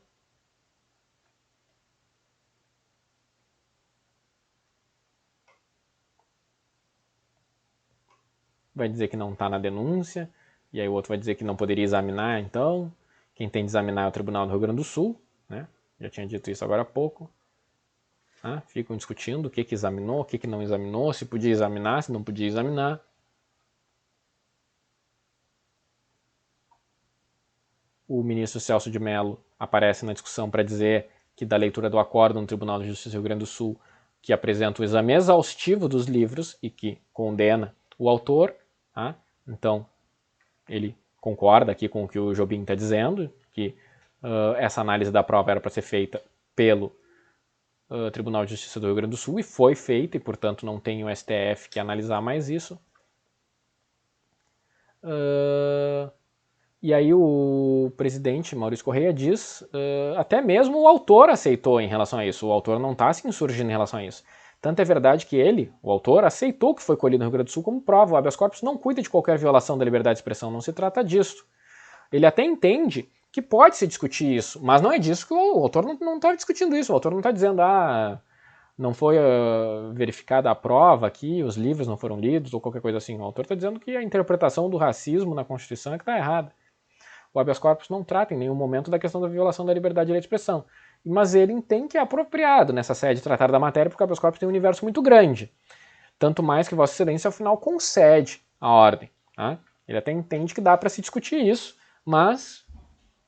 Vai dizer que não está na denúncia, e aí o outro vai dizer que não poderia examinar, então. Quem tem de examinar é o Tribunal do Rio Grande do Sul, né? Já tinha dito isso agora há pouco. Ficam discutindo o que examinou, o que não examinou, se podia examinar, se não podia examinar. O ministro Celso de Mello aparece na discussão para dizer que da leitura do acórdão no Tribunal de Justiça do Rio Grande do Sul, que apresenta o exame exaustivo dos livros e que condena o autor, Tá? Então, ele concorda aqui com o que o Jobim está dizendo, que essa análise da prova era para ser feita pelo Tribunal de Justiça do Rio Grande do Sul, e foi feita, e portanto não tem o STF que analisar mais isso. E aí o presidente Maurício Correia diz, até mesmo o autor aceitou em relação a isso, o autor não está se insurgindo em relação a isso. Tanto é verdade que ele, o autor, aceitou que foi colhido no Rio Grande do Sul como prova. O habeas corpus não cuida de qualquer violação da liberdade de expressão, não se trata disso. Ele até entende que pode se discutir isso, mas não é disso que o autor não está discutindo isso. O autor não está dizendo, não foi verificada a prova aqui, os livros não foram lidos ou qualquer coisa assim. O autor está dizendo que a interpretação do racismo na Constituição é que está errada. O habeas corpus não trata em nenhum momento da questão da violação da liberdade de expressão. Mas ele entende que é apropriado nessa sede tratar da matéria, porque o habeas corpus tem um universo muito grande. Tanto mais que Vossa Excelência, ao final, concede a ordem. Tá? Ele até entende que dá para se discutir isso, mas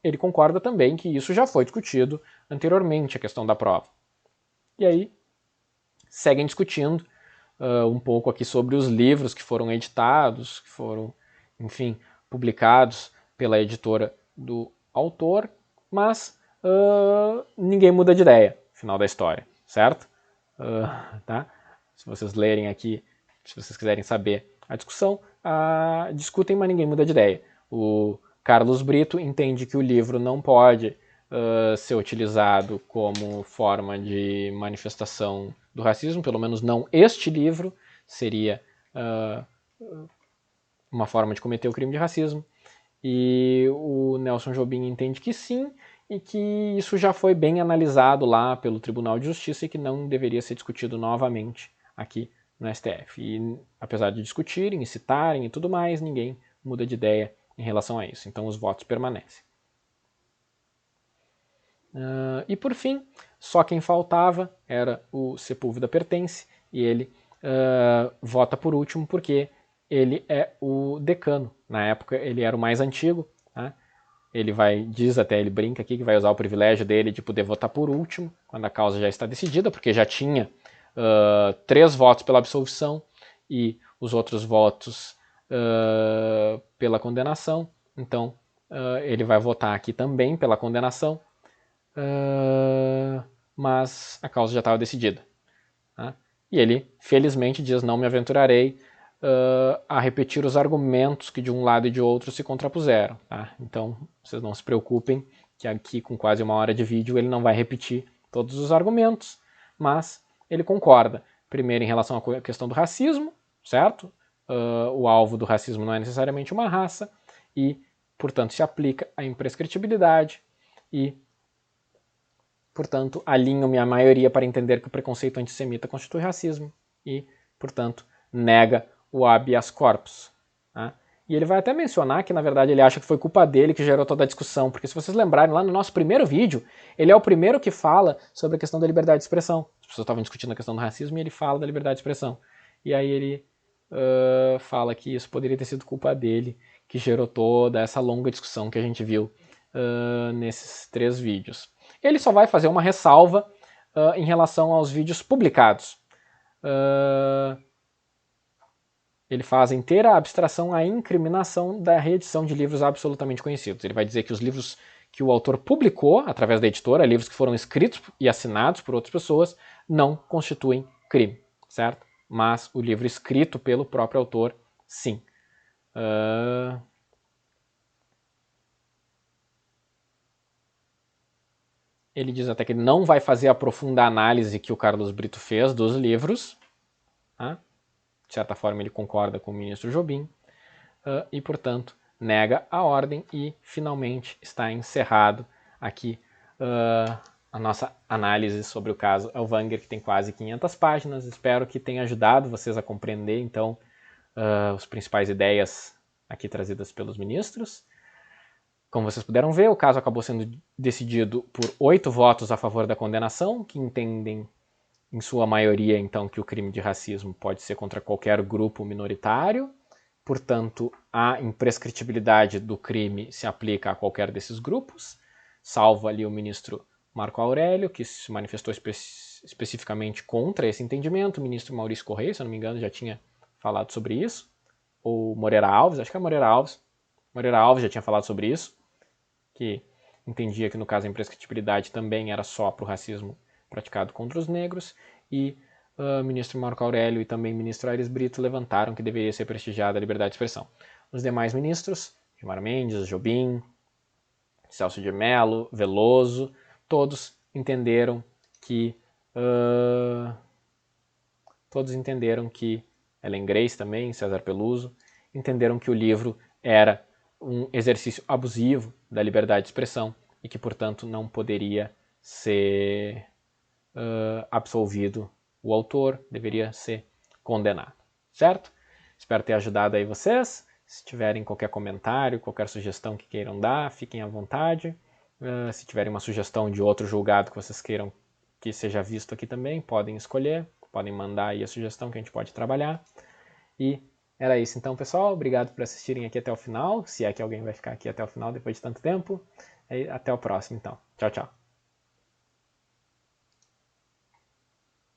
ele concorda também que isso já foi discutido anteriormente, a questão da prova. E aí, seguem discutindo um pouco aqui sobre os livros que foram editados, que foram, enfim, publicados pela editora do autor, mas ninguém muda de ideia, final da história, certo? Tá? Se vocês lerem aqui, se vocês quiserem saber a discussão, discutem, mas ninguém muda de ideia. O Carlos Brito entende que o livro não pode ser utilizado como forma de manifestação do racismo, pelo menos não este livro, seria uma forma de cometer o crime de racismo. E o Nelson Jobim entende que sim, e que isso já foi bem analisado lá pelo Tribunal de Justiça e que não deveria ser discutido novamente aqui no STF. E apesar de discutirem e citarem e tudo mais, ninguém muda de ideia em relação a isso. Então os votos permanecem. E por fim, só quem faltava era o Sepúlveda Pertence, e ele vota por último porque ele é o decano. Na época ele era o mais antigo, tá? Ele ele brinca aqui que vai usar o privilégio dele de poder votar por último, quando a causa já está decidida, porque já tinha 3 votos pela absolvição e os outros votos pela condenação. Então ele vai votar aqui também pela condenação, mas a causa já estava decidida. Tá? E ele, felizmente, diz: não me aventurarei a repetir os argumentos que de um lado e de outro se contrapuseram. Tá? Então, vocês não se preocupem que aqui, com quase 1 hora de vídeo, ele não vai repetir todos os argumentos, mas ele concorda, primeiro em relação à questão do racismo, certo? O alvo do racismo não é necessariamente uma raça e, portanto, se aplica a imprescritibilidade e, portanto, alinho minha maioria para entender que o preconceito antissemita constitui racismo e, portanto, nega o habeas corpus. Tá? E ele vai até mencionar que, na verdade, ele acha que foi culpa dele que gerou toda a discussão, porque se vocês lembrarem, lá no nosso primeiro vídeo, ele é o primeiro que fala sobre a questão da liberdade de expressão. As pessoas estavam discutindo a questão do racismo e ele fala da liberdade de expressão. E aí ele fala que isso poderia ter sido culpa dele, que gerou toda essa longa discussão que a gente viu nesses 3 vídeos. Ele só vai fazer uma ressalva em relação aos vídeos publicados. Ele faz inteira abstração à incriminação da reedição de livros absolutamente conhecidos. Ele vai dizer que os livros que o autor publicou através da editora, livros que foram escritos e assinados por outras pessoas, não constituem crime, certo? Mas o livro escrito pelo próprio autor, sim. Ele diz até que ele não vai fazer a profunda análise que o Carlos Brito fez dos livros. Tá? De certa forma, ele concorda com o ministro Jobim e, portanto, nega a ordem e, finalmente, está encerrado aqui a nossa análise sobre o caso Elvanger, que tem quase 500 páginas. Espero que tenha ajudado vocês a compreender, então, as principais ideias aqui trazidas pelos ministros. Como vocês puderam ver, o caso acabou sendo decidido por 8 votos a favor da condenação, que entendem em sua maioria, então, que o crime de racismo pode ser contra qualquer grupo minoritário, portanto, a imprescritibilidade do crime se aplica a qualquer desses grupos, salvo ali o ministro Marco Aurélio, que se manifestou especificamente contra esse entendimento. O ministro Maurício Correia, se eu não me engano, já tinha falado sobre isso. ou Moreira Alves, acho que é Moreira Alves. Moreira Alves já tinha falado sobre isso, que entendia que no caso a imprescritibilidade também era só para o racismo praticado contra os negros, e o ministro Marco Aurélio e também o ministro Aires Brito levantaram que deveria ser prestigiada a liberdade de expressão. Os demais ministros, Gilmar Mendes, Jobim, Celso de Mello, Veloso, todos entenderam que Ellen Grace também, César Peluso, entenderam que o livro era um exercício abusivo da liberdade de expressão e que, portanto, não poderia ser absolvido o autor, deveria ser condenado, certo? Espero ter ajudado aí vocês. Se tiverem qualquer comentário, qualquer sugestão que queiram dar, fiquem à vontade. Se tiverem uma sugestão de outro julgado que vocês queiram que seja visto aqui também, podem escolher, podem mandar aí a sugestão que a gente pode trabalhar. E era isso então, pessoal. Obrigado por assistirem aqui até o final, se é que alguém vai ficar aqui até o final depois de tanto tempo. E até o próximo, então. Tchau, tchau.